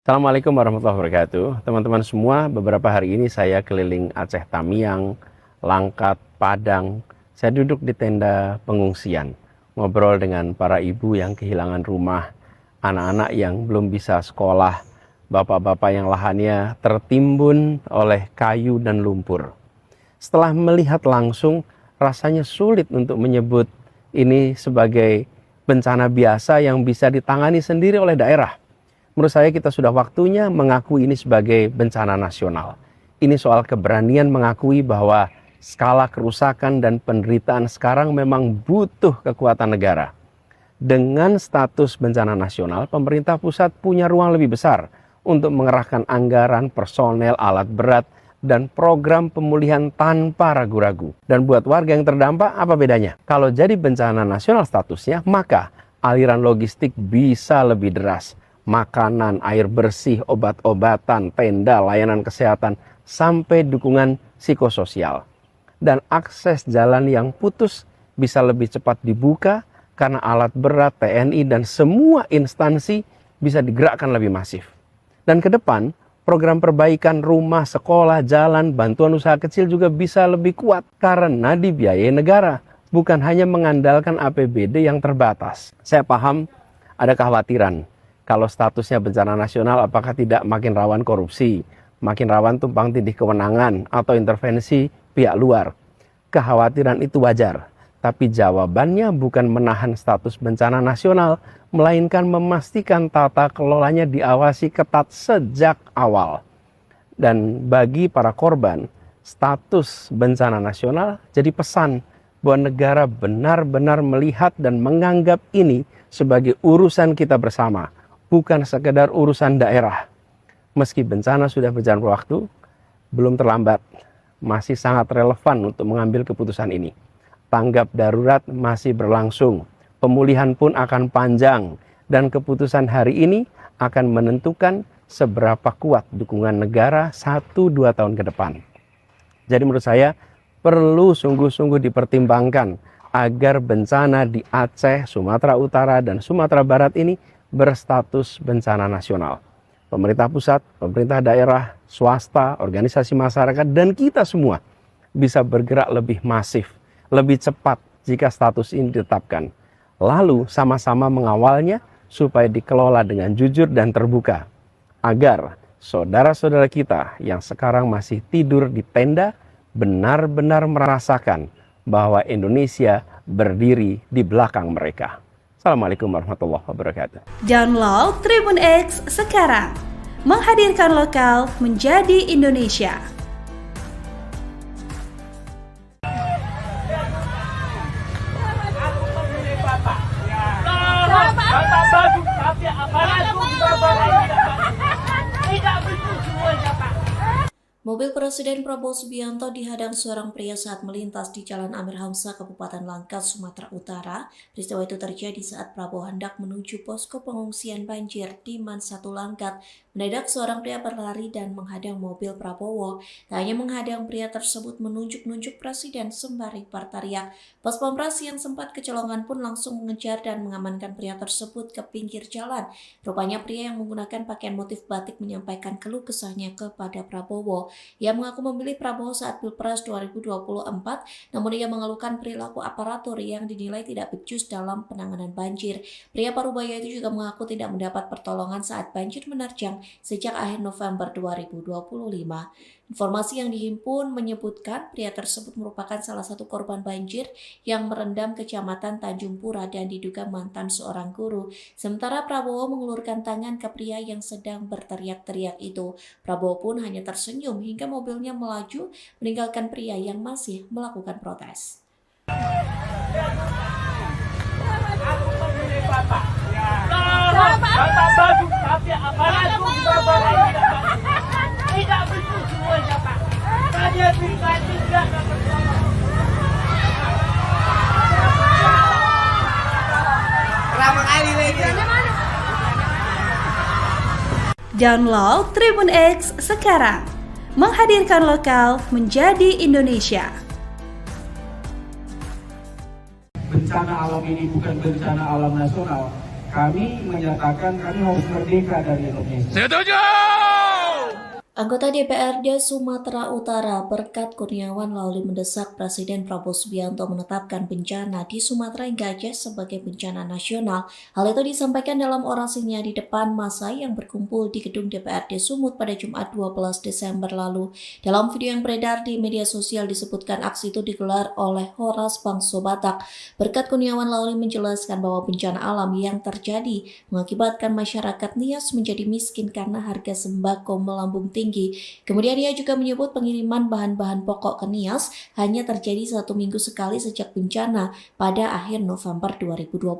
Assalamualaikum warahmatullahi wabarakatuh. Teman-teman semua, beberapa hari ini saya keliling Aceh Tamiang, Langkat, Padang. Saya duduk di tenda pengungsian, ngobrol dengan para ibu yang kehilangan rumah, anak-anak yang belum bisa sekolah, bapak-bapak yang lahannya tertimbun oleh kayu dan lumpur. Setelah melihat langsung, rasanya sulit untuk menyebut ini sebagai bencana biasa yang bisa ditangani sendiri oleh daerah. Menurut saya kita sudah waktunya mengakui ini sebagai bencana nasional. Ini soal keberanian mengakui bahwa skala kerusakan dan penderitaan sekarang memang butuh kekuatan negara. Dengan status bencana nasional, pemerintah pusat punya ruang lebih besar untuk mengerahkan anggaran, personel, alat berat, dan program pemulihan tanpa ragu-ragu. Dan buat warga yang terdampak, apa bedanya? Kalau jadi bencana nasional statusnya, maka aliran logistik bisa lebih deras. Makanan, air bersih, obat-obatan, tenda, layanan kesehatan, sampai dukungan psikososial. Dan akses jalan yang putus bisa lebih cepat dibuka karena alat berat, TNI, dan semua instansi bisa digerakkan lebih masif. Dan ke depan, program perbaikan rumah, sekolah, jalan, bantuan usaha kecil juga bisa lebih kuat karena dibiayai negara, bukan hanya mengandalkan APBD yang terbatas. Saya paham ada kekhawatiran kalau statusnya bencana nasional apakah tidak makin rawan korupsi, makin rawan tumpang tindih kewenangan atau intervensi pihak luar. Kekhawatiran itu wajar, tapi jawabannya bukan menahan status bencana nasional, melainkan memastikan tata kelolanya diawasi ketat sejak awal. Dan bagi para korban, status bencana nasional jadi pesan bahwa negara benar-benar melihat dan menganggap ini sebagai urusan kita bersama, bukan sekedar urusan daerah. Meski bencana sudah berjalan waktu, belum terlambat, masih sangat relevan untuk mengambil keputusan ini. Tanggap darurat masih berlangsung, pemulihan pun akan panjang, dan keputusan hari ini akan menentukan seberapa kuat dukungan negara 1-2 tahun ke depan. Jadi menurut saya perlu sungguh-sungguh dipertimbangkan agar bencana di Aceh, Sumatera Utara, dan Sumatera Barat ini berstatus bencana nasional. Pemerintah pusat, pemerintah daerah, swasta, organisasi masyarakat, dan kita semua bisa bergerak lebih masif, lebih cepat jika status ini ditetapkan. Lalu sama-sama mengawalnya supaya dikelola dengan jujur dan terbuka. Agar saudara-saudara kita yang sekarang masih tidur di tenda benar-benar merasakan bahwa Indonesia berdiri di belakang mereka. Assalamualaikum warahmatullahi wabarakatuh. Download Tribun X sekarang, menghadirkan lokal menjadi Indonesia. Bapak bagus, tapi aparatur Bapak tidak betul semuanya, Pak. Mobil Presiden Prabowo Subianto dihadang seorang pria saat melintas di Jalan Amir Hamzah, Kabupaten Langkat, Sumatera Utara. Peristiwa itu terjadi saat Prabowo hendak menuju posko pengungsian banjir di Man 1 Langkat. Mendadak seorang pria berlari dan menghadang mobil Prabowo. Tak hanya menghadang, pria tersebut menunjuk-nunjuk Presiden sembari berteriak. Pas Pampres yang sempat kecolongan pun langsung mengejar dan mengamankan pria tersebut ke pinggir jalan. Rupanya pria yang menggunakan pakaian motif batik menyampaikan keluh kesahnya kepada Prabowo. Ia mengaku memilih Prabowo saat Pilpres 2024, namun ia mengeluhkan perilaku aparatur yang dinilai tidak becus dalam penanganan banjir. Pria Parubaya itu juga mengaku tidak mendapat pertolongan saat banjir menerjang sejak akhir November 2025. Informasi yang dihimpun menyebutkan pria tersebut merupakan salah satu korban banjir yang merendam Kecamatan Tanjung Pura dan diduga mantan seorang guru. Sementara Prabowo mengulurkan tangan ke pria yang sedang berteriak-teriak itu. Prabowo pun hanya tersenyum hingga mobilnya melaju meninggalkan pria yang masih melakukan protes. Aku memilih Bapak. Bapak bagus, tapi aparatur Bapak tidak betul semuanya, Pak. Saya pribadi tidak dapat. Ramah kali lagi. Download Tribun X sekarang, menghadirkan lokal menjadi Indonesia. Bencana alam ini bukan bencana alam nasional. Kami menyatakan kami harus merdeka dari Indonesia. Setuju! Anggota DPRD Sumatera Utara Berkat Kurniawan Lauli mendesak Presiden Prabowo Subianto menetapkan bencana di Sumatera hingga Aceh sebagai bencana nasional. Hal itu disampaikan dalam orasinya di depan massa yang berkumpul di gedung DPRD Sumut pada Jumat 12 Desember lalu. Dalam video yang beredar di media sosial disebutkan aksi itu digelar oleh Horas Bangso Batak. Berkat Kurniawan Lauli menjelaskan bahwa bencana alam yang terjadi mengakibatkan masyarakat Nias menjadi miskin karena harga sembako melambung tinggi. Kemudian ia juga menyebut pengiriman bahan-bahan pokok ke Nias hanya terjadi 1 minggu sekali sejak bencana pada akhir November 2025.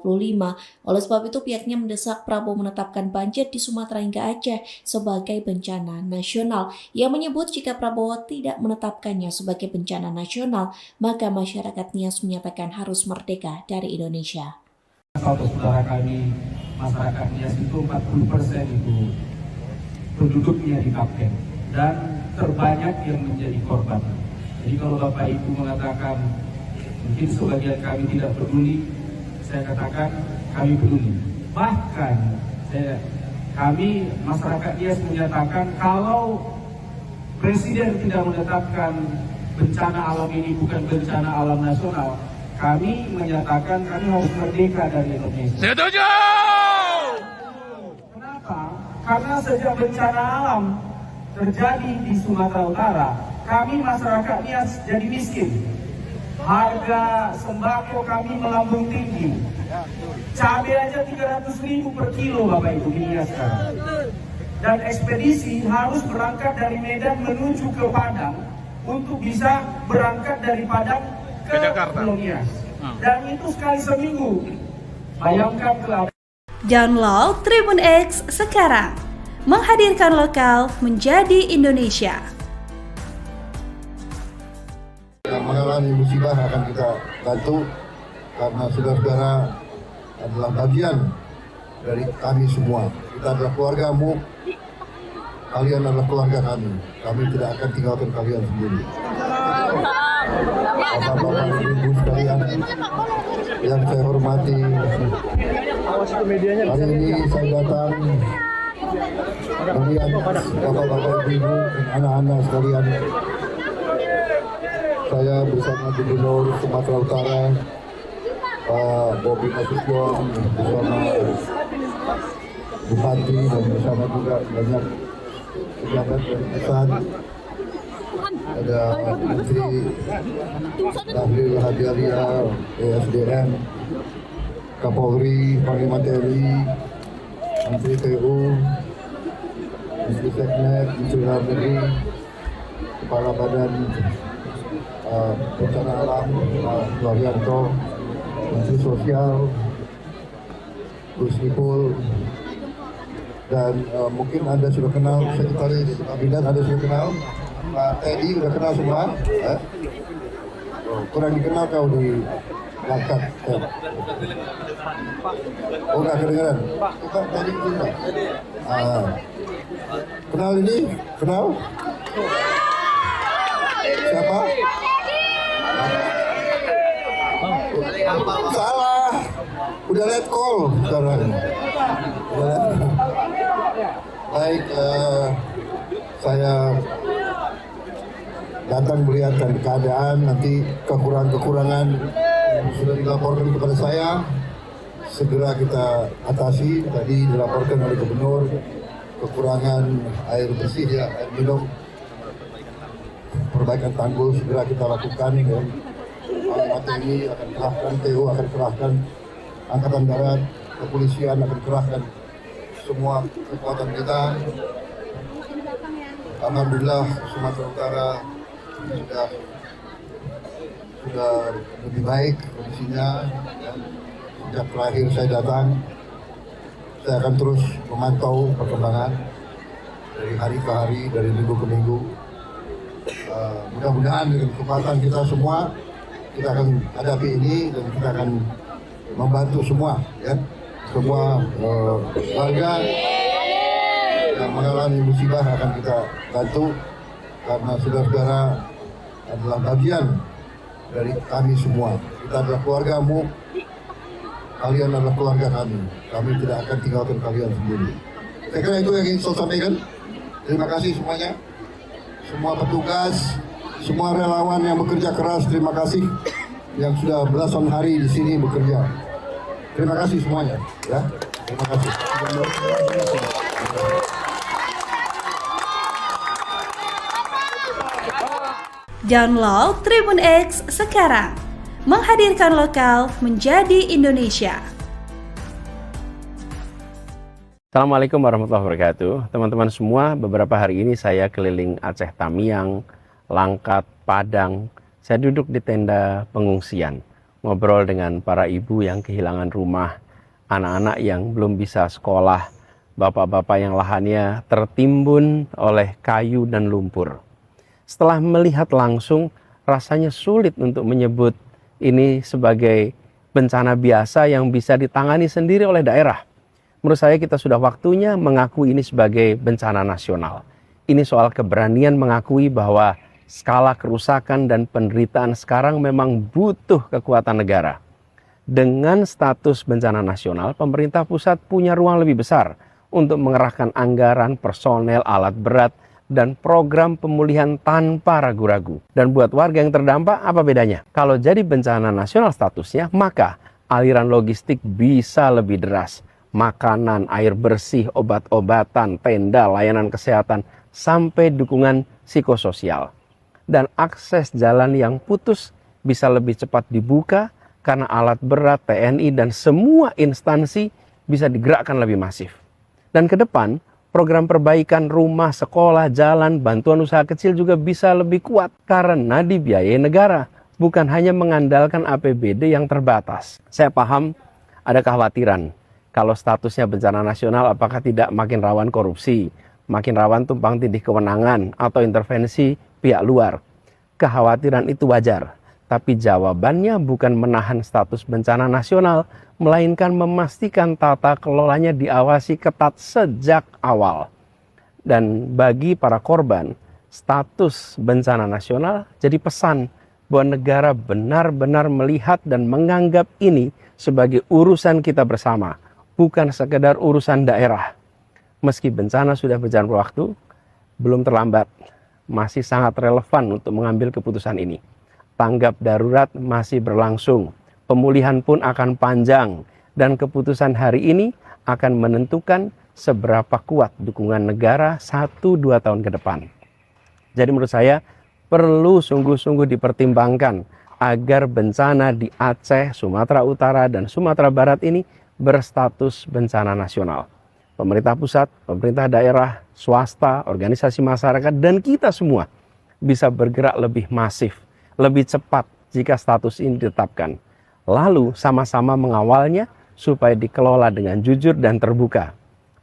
Oleh sebab itu pihaknya mendesak Prabowo menetapkan banjir di Sumatera hingga Aceh sebagai bencana nasional. Ia menyebut jika Prabowo tidak menetapkannya sebagai bencana nasional, maka masyarakat Nias menyatakan harus merdeka dari Indonesia. Saudara kami, masyarakat Nias itu 40% itu penduduknya di Kapten dan terbanyak yang menjadi korban. Jadi kalau Bapak Ibu mengatakan mungkin sebagian kami tidak peduli, saya katakan kami peduli. Bahkan kami masyarakat Nias menyatakan kalau Presiden tidak menetapkan bencana alam ini bukan bencana alam nasional, kami menyatakan kami harus merdeka dari Indonesia. Setuju! Kenapa? Karena sejak bencana alam terjadi di Sumatera Utara, kami masyarakat Nias jadi miskin. Harga sembako kami melambung tinggi. Cabai aja 300.000 per kilo Bapak Ibu di Nias sekarang. Dan ekspedisi harus berangkat dari Medan menuju ke Padang untuk bisa berangkat dari Padang ke Pulau Nias. Dan itu sekali seminggu. Bayangkan ke Download Tribun X sekarang, menghadirkan lokal menjadi Indonesia. Yang mengalami musibah akan kita bantu karena saudara-saudara adalah bagian dari kami semua. Kita adalah keluargamu, kalian adalah keluarga kami. Kami tidak akan tinggalkan kalian sendiri. Bapak-bapak, ibu sekalian yang saya hormati, hari ini saya datang melihat bapak-bapak, ibu, dan anak-anak sekalian. Saya bersama Gubernur Sumatera Utara, Pak Bobi Nasution, bersama Bupati dan bersama juga banyak pejabat dari pusat ada Menteri Bahlil Lahadalia, ESDM, Kapolri, Panglima TNI, Menteri PU, Menteri Seknek, Menteri Dalam Negeri, Kepala Badan Bencana Alam, Pak Suharyanto, Menteri Sosial, Gus Ipul, dan mungkin Anda sudah kenal Sekretaris Kabinet, Anda sudah kenal Pak Teddy, sudah kenal semua. Kurang dikenal kau di Langkat. Oh, nggak kedengeran. Kita tadi kenal. Kenal ini? Kenal? Siapa? Salah. Udah let call sekarang. Baik, saya datang melihat keadaan, nanti kekurangan-kekurangan sudah dilaporkan kepada saya, segera kita atasi. Tadi dilaporkan oleh Gubernur kekurangan air bersih, ya, air minum, perbaikan tanggul segera kita lakukan. Ya. Panglima TNI akan kerahkan, TU akan kerahkan, Angkatan Darat, kepolisian akan kerahkan semua kekuatan kita. Alhamdulillah Sumatera Utara sudah lebih baik kondisinya. Sejak terakhir saya datang, saya akan terus memantau perkembangan dari hari ke hari, dari minggu ke minggu. Mudah-mudahan dengan kekuatan kita semua, kita akan hadapi ini dan kita akan membantu semua, ya, semua warga yang mengalami musibah akan kita bantu, karena saudara-saudara adalah bagian dari kami semua. Kita adalah keluargamu, kalian adalah keluarga kami. Kami tidak akan tinggalkan kalian sendiri. Saya kira itu yang ingin saya sampaikan. Terima kasih semuanya, semua petugas, semua relawan yang bekerja keras. Terima kasih yang sudah belasan hari di sini bekerja. Terima kasih semuanya, ya. Terima kasih. Download Tribun X sekarang, menghadirkan lokal menjadi Indonesia. Assalamualaikum warahmatullahi wabarakatuh. Teman-teman semua, beberapa hari ini saya keliling Aceh Tamiang, Langkat, Padang. Saya duduk di tenda pengungsian, ngobrol dengan para ibu yang kehilangan rumah, anak-anak yang belum bisa sekolah, bapak-bapak yang lahannya tertimbun oleh kayu dan lumpur. Setelah melihat langsung, rasanya sulit untuk menyebut ini sebagai bencana biasa yang bisa ditangani sendiri oleh daerah. Menurut saya kita sudah waktunya mengakui ini sebagai bencana nasional. Ini soal keberanian mengakui bahwa skala kerusakan dan penderitaan sekarang memang butuh kekuatan negara. Dengan status bencana nasional, pemerintah pusat punya ruang lebih besar untuk mengerahkan anggaran, personel, alat berat, dan program pemulihan tanpa ragu-ragu. Dan buat warga yang terdampak, apa bedanya? Kalau jadi bencana nasional statusnya, maka aliran logistik bisa lebih deras. Makanan, air bersih, obat-obatan, tenda, layanan kesehatan, sampai dukungan psikososial. Dan akses jalan yang putus bisa lebih cepat dibuka karena alat berat, TNI, dan semua instansi bisa digerakkan lebih masif. Dan ke depan, program perbaikan rumah, sekolah, jalan, bantuan usaha kecil juga bisa lebih kuat karena dibiayai negara, bukan hanya mengandalkan APBD yang terbatas. Saya paham ada kekhawatiran kalau statusnya bencana nasional apakah tidak makin rawan korupsi, makin rawan tumpang tindih kewenangan atau intervensi pihak luar. Kekhawatiran itu wajar, tapi jawabannya bukan menahan status bencana nasional, melainkan memastikan tata kelolanya diawasi ketat sejak awal. Dan bagi para korban, status bencana nasional jadi pesan bahwa negara benar-benar melihat dan menganggap ini sebagai urusan kita bersama, bukan sekedar urusan daerah. Meski bencana sudah berjalan waktu, belum terlambat, masih sangat relevan untuk mengambil keputusan ini. Tanggap darurat masih berlangsung, pemulihan pun akan panjang, dan keputusan hari ini akan menentukan seberapa kuat dukungan negara 1-2 tahun ke depan. Jadi menurut saya, perlu sungguh-sungguh dipertimbangkan agar bencana di Aceh, Sumatera Utara, dan Sumatera Barat ini berstatus bencana nasional. Pemerintah pusat, pemerintah daerah, swasta, organisasi masyarakat, dan kita semua bisa bergerak lebih masif, lebih cepat jika status ini ditetapkan. Lalu sama-sama mengawalnya supaya dikelola dengan jujur dan terbuka.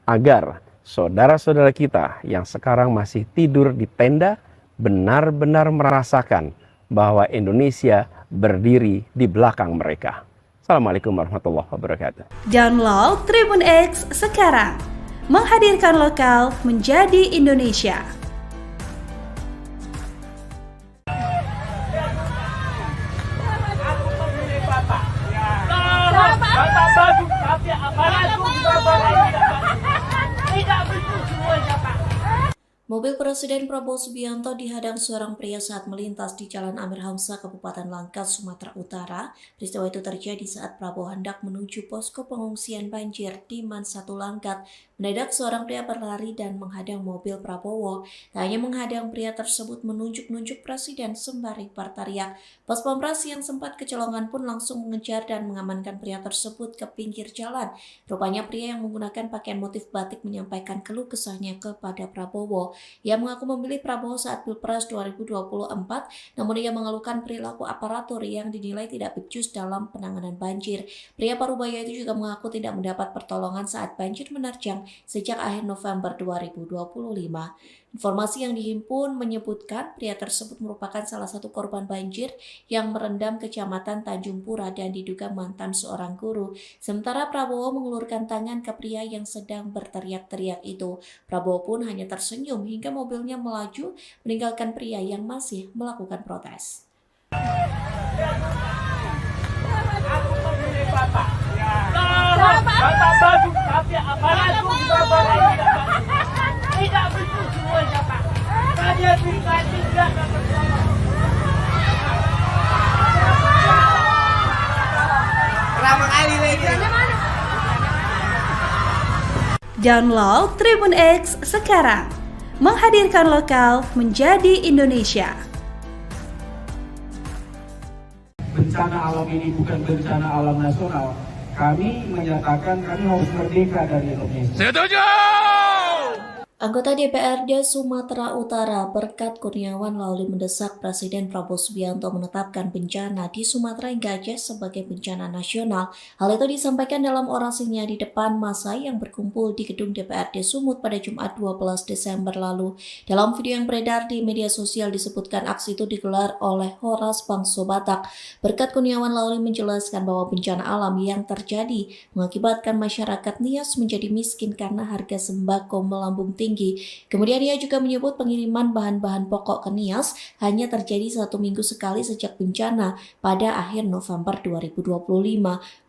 Agar saudara-saudara kita yang sekarang masih tidur di tenda benar-benar merasakan bahwa Indonesia berdiri di belakang mereka. Assalamualaikum warahmatullahi wabarakatuh. Download Tribun X sekarang. Menghadirkan lokal menjadi Indonesia. Aku memilih Bapak. Bapak bagus, tapi aparatur Bapak tidak betul semuanya, Pak. Mobil Presiden Prabowo Subianto dihadang seorang pria saat melintas di Jalan Amir Hamzah, Kabupaten Langkat, Sumatera Utara. Peristiwa itu terjadi saat Prabowo hendak menuju posko pengungsian banjir di Man 1 Langkat. Mendadak seorang pria berlari dan menghadang mobil Prabowo. Tak hanya menghadang, pria tersebut menunjuk-nunjuk Presiden sembari berteriak. Pas Pampres yang sempat kecolongan pun langsung mengejar dan mengamankan pria tersebut ke pinggir jalan. Rupanya pria yang menggunakan pakaian motif batik menyampaikan keluh kesahnya kepada Prabowo. Ia mengaku memilih Prabowo saat Pilpres 2024, namun ia mengeluhkan perilaku aparatur yang dinilai tidak becus dalam penanganan banjir. Pria Parubaya itu juga mengaku tidak mendapat pertolongan saat banjir menerjang sejak akhir November 2025. Informasi yang dihimpun menyebutkan pria tersebut merupakan salah satu korban banjir yang merendam Kecamatan Tanjung Pura dan diduga mantan seorang guru. Sementara Prabowo mengulurkan tangan ke pria yang sedang berteriak-teriak itu. Prabowo pun hanya tersenyum hingga mobilnya melaju meninggalkan pria yang masih melakukan protes. Aku memilih Bapak. Bapak bagus, tapi aparatur Bapak tidak betul semuanya, Pak. Saya pribadi tidak dapat tolong. Berapa kali lagi? Download Tribun X sekarang. Menghadirkan lokal menjadi Indonesia. Bencana alam ini bukan bencana alam nasional. Kami menyatakan kami harus merdeka dari Indonesia. Setuju! Anggota DPRD Sumatera Utara Berkat Kurniawan Lauli mendesak Presiden Prabowo Subianto menetapkan bencana di Sumatera hingga Aceh sebagai bencana nasional. Hal itu disampaikan dalam orasinya di depan massa yang berkumpul di gedung DPRD Sumut pada Jumat 12 Desember lalu. Dalam video yang beredar di media sosial disebutkan aksi itu digelar oleh Horas Bangso Batak. Berkat Kurniawan Lauli menjelaskan bahwa bencana alam yang terjadi mengakibatkan masyarakat Nias menjadi miskin karena harga sembako melambung tinggi. Kemudian ia juga menyebut pengiriman bahan-bahan pokok ke Nias hanya terjadi 1 minggu sekali sejak bencana pada akhir November 2025.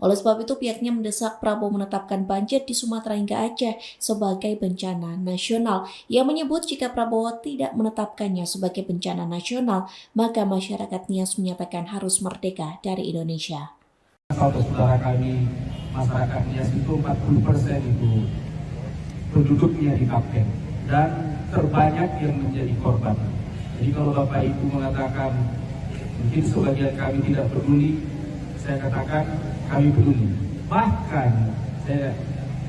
Oleh sebab itu pihaknya mendesak Prabowo menetapkan banjir di Sumatera hingga Aceh sebagai bencana nasional. Ia menyebut jika Prabowo tidak menetapkannya sebagai bencana nasional, maka masyarakat Nias menyatakan harus merdeka dari Indonesia. Saudara kami, masyarakat Nias itu 40% itu penduduknya di Kapten dan terbanyak yang menjadi korban. Jadi kalau Bapak Ibu mengatakan mungkin sebagian kami tidak peduli, saya katakan kami peduli. Bahkan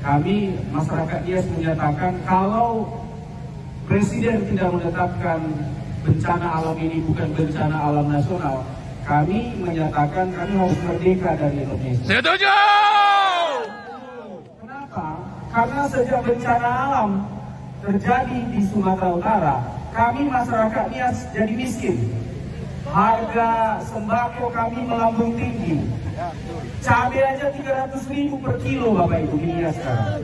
kami masyarakat Nias menyatakan kalau Presiden tidak menetapkan bencana alam ini bukan bencana alam nasional, kami menyatakan kami harus merdeka dari Indonesia. Setuju! Kenapa? Karena sejak bencana alam terjadi di Sumatera Utara, kami masyarakat Nias jadi miskin. Harga sembako kami melambung tinggi. Cabai aja 300.000 per kilo Bapak Ibu di Nias sekarang.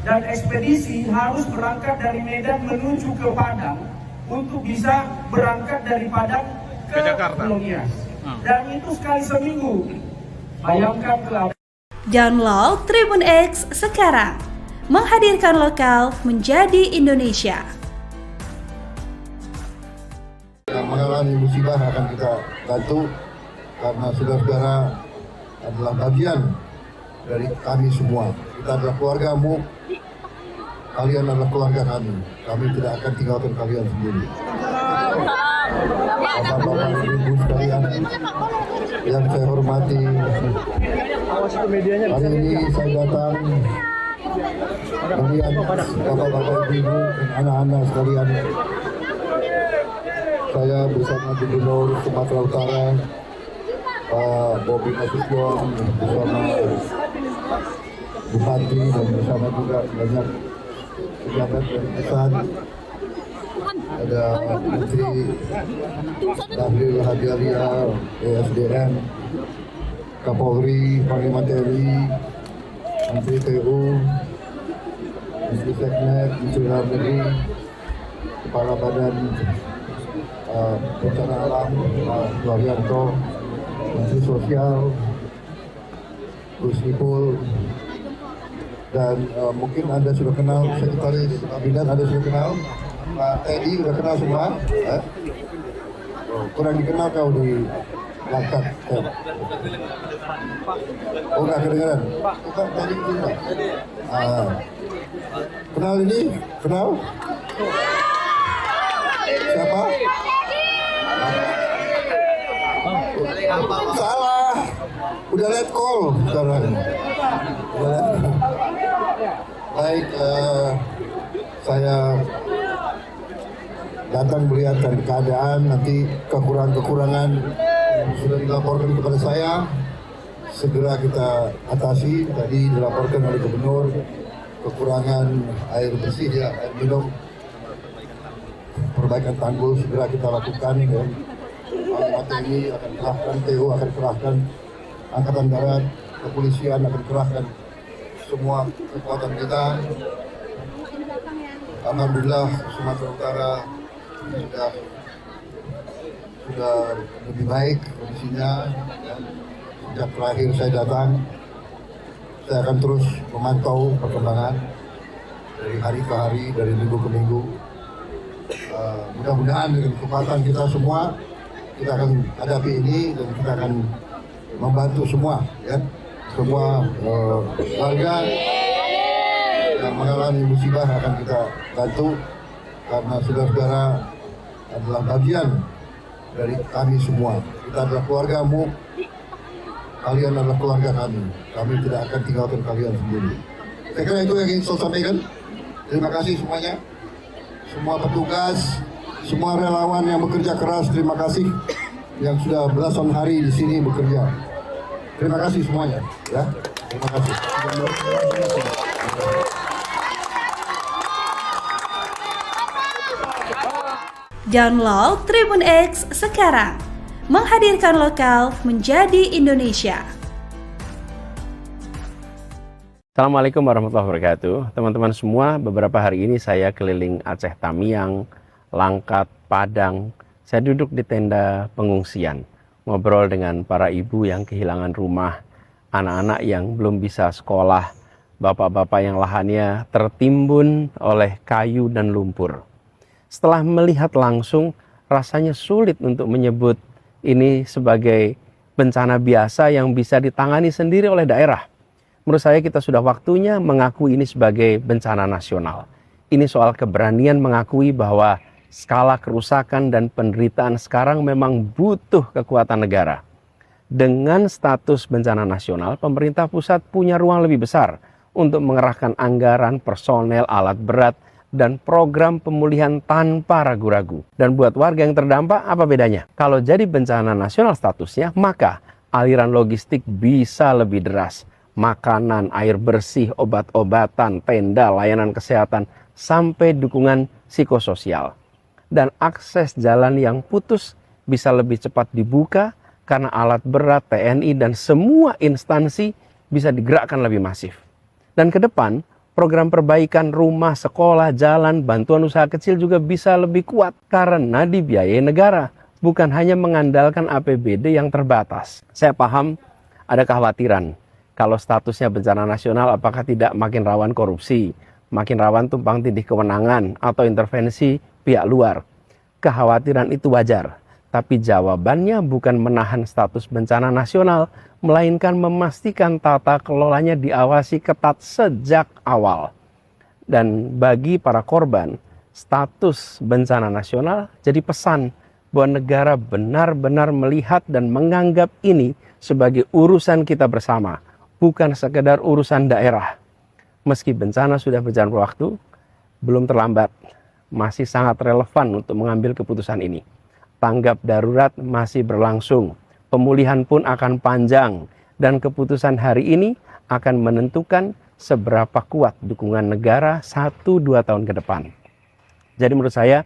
Dan ekspedisi harus berangkat dari Medan menuju ke Padang untuk bisa berangkat dari Padang ke Pulau Nias. Dan itu sekali seminggu. Bayangkan ke Download Tribun X sekarang. Menghadirkan lokal menjadi Indonesia. Yang mengalami musibah akan kita bantu karena saudara-saudara adalah bagian dari kami semua. Kita adalah keluarga MUK, kalian adalah keluarga kami. Kami tidak akan tinggalkan kalian sendiri. Bapak-bapak, ibu sekalian yang saya hormati, hari ini saya datang melihat bapak-bapak, ibu dan anak-anak sekalian. Saya bersama Gubernur Sumatera Utara, Pak Bobi Nasution, bersama Bupati dan bersama juga banyak pejabat dari pusat. Ada Menteri Bahlil Lahadalia, ESDM, Kapolri, Panglima TNI, Menteri PU, Menteri Seknet, Menteri Dalam Negeri, Kepala Badan Bencana Alam, Pak Suharyanto, Menteri Sosial, Gus Ipul, dan mungkin Anda sudah kenal Sekretaris Kabinet, Anda sudah kenal Pak Teddy, sudah kenal semua? Kurang dikenal kau di Langkat. Oh, nggak kedengaran? Pak Teddy kenal? Kenal ini? Kenal? Siapa? Salah, udah let call sekarang. Baik, saya datang melihat keadaan, nanti kekurangan-kekurangan sudah dilaporkan kepada saya, segera kita atasi. Tadi dilaporkan oleh Gubernur kekurangan air bersih, ya, air minum, perbaikan tanggul segera kita lakukan. Panglima TNI akan kerahkan, TU akan kerahkan, Angkatan Darat, kepolisian akan kerahkan semua kekuatan kita. Alhamdulillah Sumatera Utara sudah lebih baik kondisinya. Sejak terakhir saya datang, saya akan terus memantau perkembangan dari hari ke hari, dari minggu ke minggu. Mudah-mudahan dengan kekuatan kita semua, kita akan hadapi ini dan kita akan membantu semua, ya, semua warga yang mengalami musibah akan kita bantu, karena saudara-saudara adalah bagian dari kami semua. Kita adalah keluargamu, kalian adalah keluarga kami. Kami tidak akan tinggalkan kalian sendiri. Saya kira itu yang ingin saya sampaikan. Terima kasih semuanya, semua petugas, semua relawan yang bekerja keras. Terima kasih yang sudah belasan hari di sini bekerja. Terima kasih semuanya, ya. Terima kasih. Download Tribun X sekarang, menghadirkan lokal menjadi Indonesia. Assalamualaikum warahmatullahi wabarakatuh. Teman-teman semua, beberapa hari ini saya keliling Aceh Tamiang, Langkat, Padang. Saya duduk di tenda pengungsian, ngobrol dengan para ibu yang kehilangan rumah, anak-anak yang belum bisa sekolah, bapak-bapak yang lahannya tertimbun oleh kayu dan lumpur. Setelah melihat langsung, rasanya sulit untuk menyebut ini sebagai bencana biasa yang bisa ditangani sendiri oleh daerah. Menurut saya kita sudah waktunya mengakui ini sebagai bencana nasional. Ini soal keberanian mengakui bahwa skala kerusakan dan penderitaan sekarang memang butuh kekuatan negara. Dengan status bencana nasional, pemerintah pusat punya ruang lebih besar untuk mengerahkan anggaran, personel, alat berat, dan program pemulihan tanpa ragu-ragu. Dan buat warga yang terdampak, apa bedanya? Kalau jadi bencana nasional statusnya, maka aliran logistik bisa lebih deras. Makanan, air bersih, obat-obatan, tenda, layanan kesehatan, sampai dukungan psikososial. Dan akses jalan yang putus bisa lebih cepat dibuka karena alat berat, TNI, dan semua instansi bisa digerakkan lebih masif. Dan ke depan, program perbaikan rumah, sekolah, jalan, bantuan usaha kecil juga bisa lebih kuat karena dibiayai negara, bukan hanya mengandalkan APBD yang terbatas. Saya paham ada kekhawatiran. Kalau statusnya bencana nasional, apakah tidak makin rawan korupsi, makin rawan tumpang tindih kewenangan, atau intervensi pihak luar? Kekhawatiran itu wajar, tapi jawabannya bukan menahan status bencana nasional, melainkan memastikan tata kelolanya diawasi ketat sejak awal. Dan bagi para korban, status bencana nasional jadi pesan bahwa negara benar-benar melihat dan menganggap ini sebagai urusan kita bersama, bukan sekedar urusan daerah. Meski bencana sudah berjalan waktu, belum terlambat, masih sangat relevan untuk mengambil keputusan ini. Tanggap darurat masih berlangsung, pemulihan pun akan panjang, dan keputusan hari ini akan menentukan seberapa kuat dukungan negara 1-2 tahun ke depan. Jadi menurut saya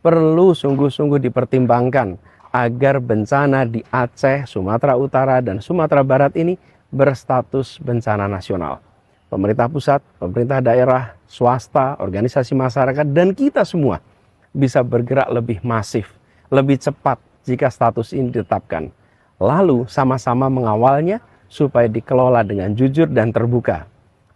perlu sungguh-sungguh dipertimbangkan agar bencana di Aceh, Sumatera Utara, dan Sumatera Barat ini berstatus bencana nasional. Pemerintah pusat, pemerintah daerah, swasta, organisasi masyarakat, dan kita semua bisa bergerak lebih masif, lebih cepat jika status ini ditetapkan. Lalu sama-sama mengawalnya supaya dikelola dengan jujur dan terbuka,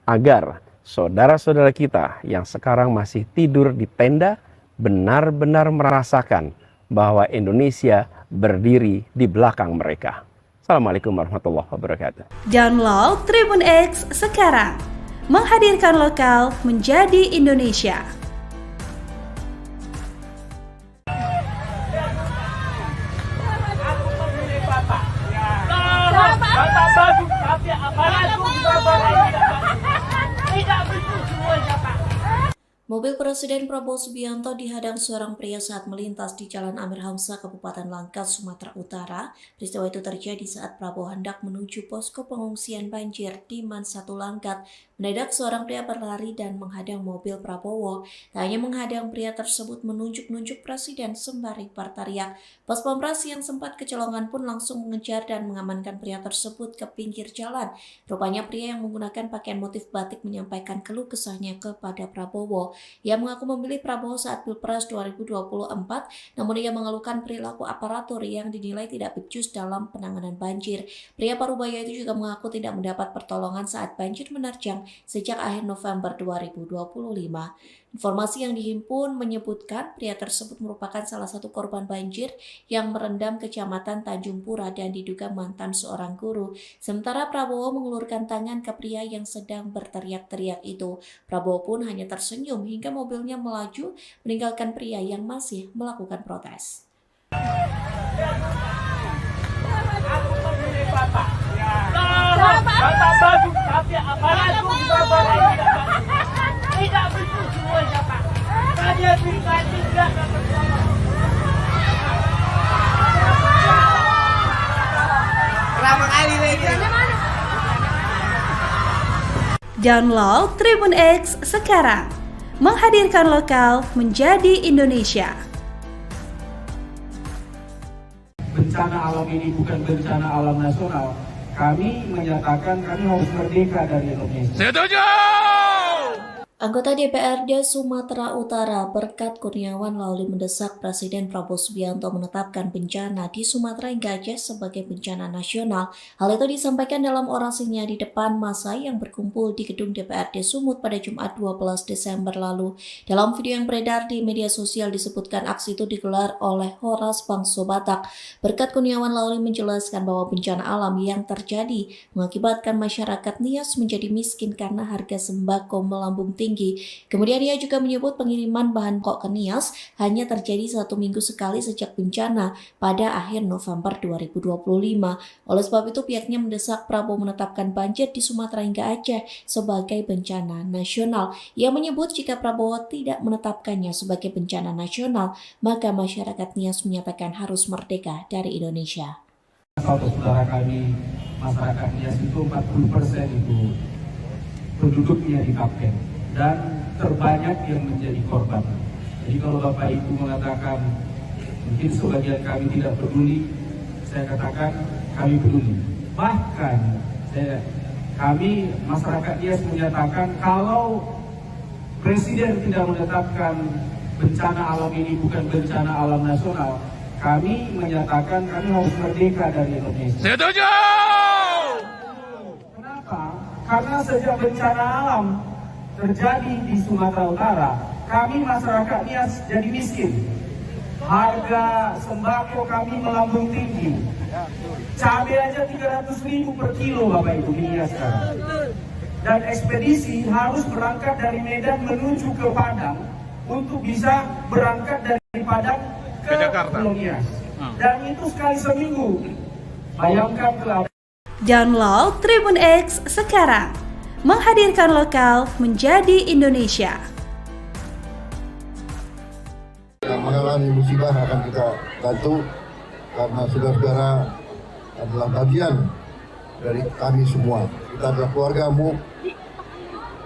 agar saudara-saudara kita yang sekarang masih tidur di tenda benar-benar merasakan bahwa Indonesia berdiri di belakang mereka. Assalamualaikum warahmatullahi wabarakatuh. Download Tribun X sekarang, menghadirkan lokal menjadi Indonesia. Bapak bagus, tapi aparatur tidak betul semuanya, Pak. Mobil Presiden Prabowo Subianto dihadang seorang pria saat melintas di Jalan Amir Hamzah, Kabupaten Langkat, Sumatera Utara. Peristiwa itu terjadi saat Prabowo hendak menuju posko pengungsian banjir di Man 1 Langkat. Mendadak seorang pria berlari dan menghadang mobil Prabowo. Tak hanya menghadang, pria tersebut menunjuk-nunjuk Presiden sembari berteriak. Pas Pampres yang sempat kecolongan pun langsung mengejar dan mengamankan pria tersebut ke pinggir jalan. Rupanya pria yang menggunakan pakaian motif batik menyampaikan keluh kesahnya kepada Prabowo. Ia mengaku memilih Prabowo saat Pilpres 2024, namun ia mengeluhkan perilaku aparatur yang dinilai tidak becus dalam penanganan banjir. Pria Parubaya itu juga mengaku tidak mendapat pertolongan saat banjir menerjang sejak akhir November 2025. Informasi yang dihimpun menyebutkan pria tersebut merupakan salah satu korban banjir yang merendam Kecamatan Tanjung Pura dan diduga mantan seorang guru. Sementara Prabowo mengulurkan tangan ke pria yang sedang berteriak-teriak itu. Prabowo pun hanya tersenyum hingga mobilnya melaju meninggalkan pria yang masih melakukan protes. Aku memilih Bapak. Bapak bagus, tapi aparatur tidak betul semuanya, Pak. Saya pribadi tidak bersalah. Download Tribun X sekarang, menghadirkan lokal menjadi Indonesia. Bencana alam ini bukan bencana alam nasional. Kami menyatakan kami harus merdeka dari Indonesia. Setuju! Anggota DPRD Sumatera Utara Berkat Kurniawan Lauli mendesak Presiden Prabowo Subianto menetapkan bencana di Sumatera hingga Aceh sebagai bencana nasional. Hal itu disampaikan dalam orasinya di depan massa yang berkumpul di gedung DPRD Sumut pada Jumat 12 Desember lalu. Dalam video yang beredar di media sosial disebutkan aksi itu digelar oleh Horas Bangso Batak. Berkat Kurniawan Lauli menjelaskan bahwa bencana alam yang terjadi mengakibatkan masyarakat Nias menjadi miskin karena harga sembako melambung tinggi. Kemudian ia juga menyebut pengiriman bahan pokok ke Nias hanya terjadi 1 minggu sekali sejak bencana pada akhir November 2025. Oleh sebab itu pihaknya mendesak Prabowo menetapkan banjir di Sumatera hingga Aceh sebagai bencana nasional. Ia menyebut jika Prabowo tidak menetapkannya sebagai bencana nasional, maka masyarakat Nias menyatakan harus merdeka dari Indonesia. Saudara kami, masyarakat Nias itu 40% itu penduduknya di Kapten. Dan terbanyak yang menjadi korban. Jadi kalau Bapak Ibu mengatakan mungkin sebagian kami tidak peduli, saya katakan kami peduli. Bahkan kami masyarakat Nias menyatakan kalau Presiden tidak menetapkan bencana alam ini bukan bencana alam nasional, kami menyatakan kami harus merdeka dari Indonesia. Setuju! Kenapa? Karena sejak bencana alam terjadi di Sumatera Utara, kami masyarakat Nias jadi miskin. Harga sembako kami melambung tinggi. Cabai aja 300.000 per kilo Bapak Ibu di Nias sekarang. Dan ekspedisi harus berangkat dari Medan menuju ke Padang untuk bisa berangkat dari Padang ke Pulau Nias. Dan itu sekali seminggu. Bayangkan keadaan. Download Tribun X sekarang, menghadirkan lokal menjadi Indonesia. Yang mengalami musibah akan kita bantu karena saudara-saudara adalah bagian dari kami semua. Kita adalah keluargamu,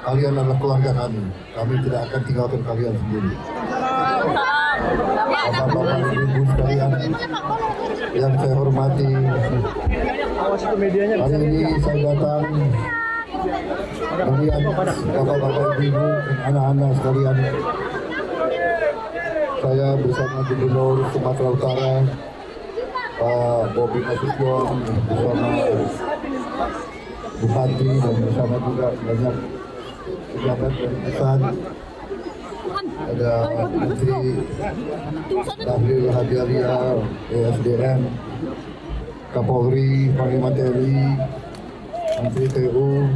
kalian adalah keluarga kami. Kami tidak akan tinggalkan kalian sendiri. Bapak-bapak, ibu sekalian yang saya hormati, hari ini saya datang melihat bapak-bapak, ibu, dan anak-anak sekalian. Saya bersama Gubernur Sumatera Utara, Pak Bobi Nasution, bersama Bupati, dan bersama juga banyak pejabat dari pusat. Ada Menteri Bahlil Lahadalia, ESDM, Kapolri, Panglima TNI, Menteri PU,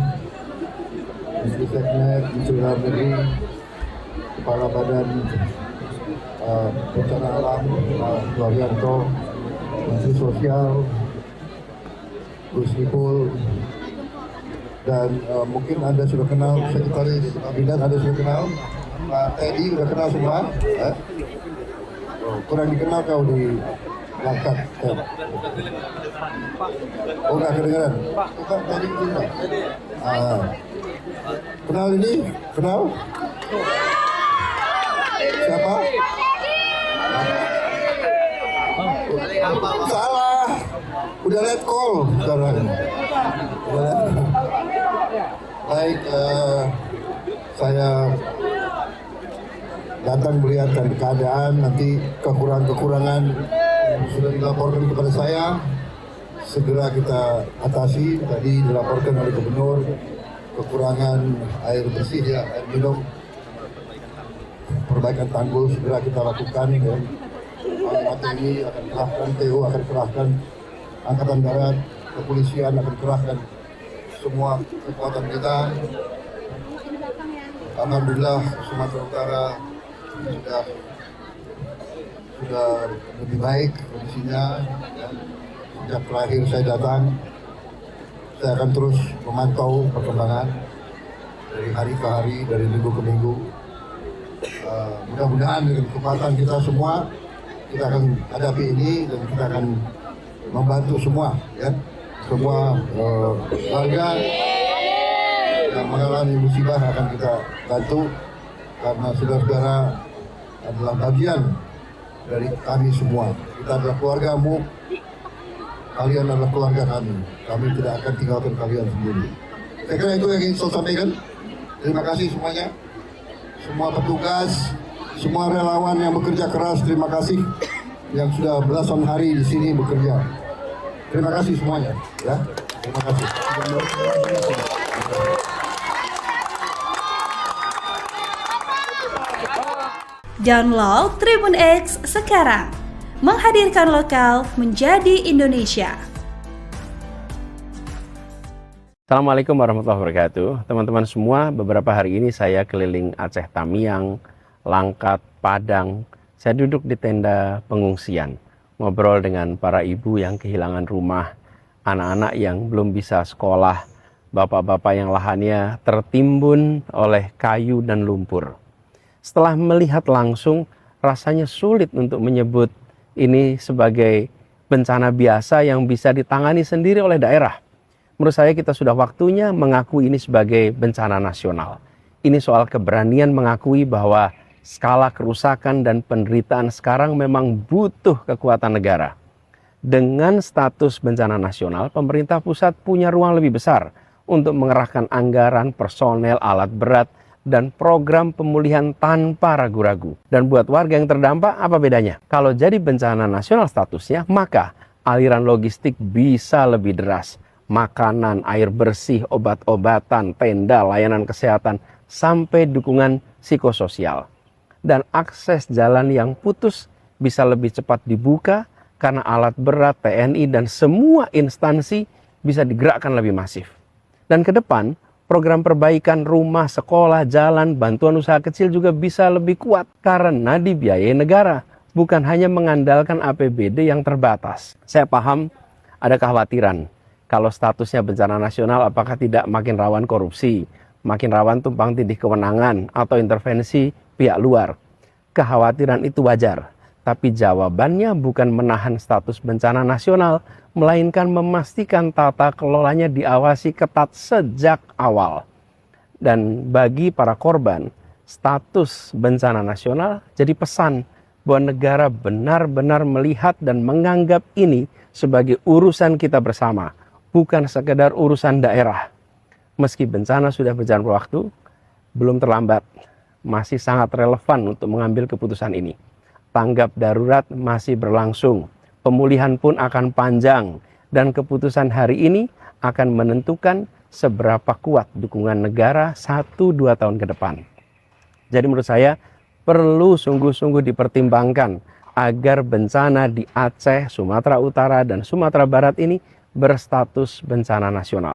Menteri Seknet, Menteri Dalam Negeri, Kepala Badan Bencana Alam, Pak Suharyanto, Menteri Sosial, Gus Ipul, dan mungkin Anda sudah kenal Sekretaris Kabinet, Anda sudah kenal Pak Teddy, sudah kenal semua? Kurang dikenal kau di Langkat. Oh, nggak kedengeran? Pak Teddy kenal? Kenal ini? Kenal? Siapa? Salah, udah let call sekarang. Baik, saya datang melihat dari keadaan, nanti kekurangan-kekurangan yang sudah dilaporkan kepada saya segera kita atasi. Tadi dilaporkan oleh Gubernur kekurangan air bersih, ya, air minum, perbaikan tanggul segera kita lakukan. Dan Panglima TNI akan kerahkan, TU akan kerahkan, Angkatan Darat, kepolisian akan kerahkan semua kekuatan kita. Alhamdulillah Sumatera Utara sudah lebih baik kondisinya. Sejak terakhir saya datang, saya akan terus memantau perkembangan dari hari ke hari, dari minggu ke minggu. Mudah-mudahan dengan kekuatan kita semua, kita akan hadapi ini dan kita akan membantu semua, ya, semua warga yang mengalami musibah akan kita bantu karena saudara-saudara adalah bagian dari kami semua. Kita adalah keluargamu, kalian adalah keluarga kami. Kami tidak akan tinggalkan kalian sendiri. Saya kira itu yang ingin saya sampaikan. Terima kasih semuanya, semua petugas, semua relawan yang bekerja keras. Terima kasih yang sudah belasan hari di sini bekerja. Terima kasih semuanya, ya. Terima kasih. Download Tribun X sekarang, menghadirkan lokal menjadi Indonesia. Assalamualaikum warahmatullahi wabarakatuh. Teman-teman semua, beberapa hari ini saya keliling Aceh Tamiang, Langkat, Padang. Saya duduk di tenda pengungsian, ngobrol dengan para ibu yang kehilangan rumah, anak-anak yang belum bisa sekolah, bapak-bapak yang lahannya tertimbun oleh kayu dan lumpur. Setelah melihat langsung, rasanya sulit untuk menyebut ini sebagai bencana biasa yang bisa ditangani sendiri oleh daerah. Menurut saya kita sudah waktunya mengakui ini sebagai bencana nasional. Ini soal keberanian mengakui bahwa skala kerusakan dan penderitaan sekarang memang butuh kekuatan negara. Dengan status bencana nasional, pemerintah pusat punya ruang lebih besar untuk mengerahkan anggaran, personel, alat berat, dan program pemulihan tanpa ragu-ragu. Dan buat warga yang terdampak, apa bedanya? Kalau jadi bencana nasional statusnya, maka aliran logistik bisa lebih deras. Makanan, air bersih, obat-obatan, tenda, layanan kesehatan, sampai dukungan psikososial. Dan akses jalan yang putus bisa lebih cepat dibuka karena alat berat, TNI, dan semua instansi bisa digerakkan lebih masif. Dan ke depan, program perbaikan rumah, sekolah, jalan, bantuan usaha kecil juga bisa lebih kuat karena dibiayai negara. bukan hanya mengandalkan APBD yang terbatas. Saya paham ada kekhawatiran kalau statusnya bencana nasional apakah tidak makin rawan korupsi, makin rawan tumpang tindih kewenangan atau intervensi pihak luar. Kekhawatiran itu wajar, tapi jawabannya bukan menahan status bencana nasional, melainkan memastikan tata kelolanya diawasi ketat sejak awal. Dan bagi para korban, status bencana nasional jadi pesan bahwa negara benar-benar melihat dan menganggap ini sebagai urusan kita bersama, bukan sekedar urusan daerah. Meski bencana sudah berjalan waktu, belum terlambat, masih sangat relevan untuk mengambil keputusan ini. Tanggap darurat masih berlangsung, pemulihan pun akan panjang, dan keputusan hari ini akan menentukan seberapa kuat dukungan negara 1-2 tahun ke depan. Jadi menurut saya perlu sungguh-sungguh dipertimbangkan agar bencana di Aceh, Sumatera Utara, dan Sumatera Barat ini berstatus bencana nasional.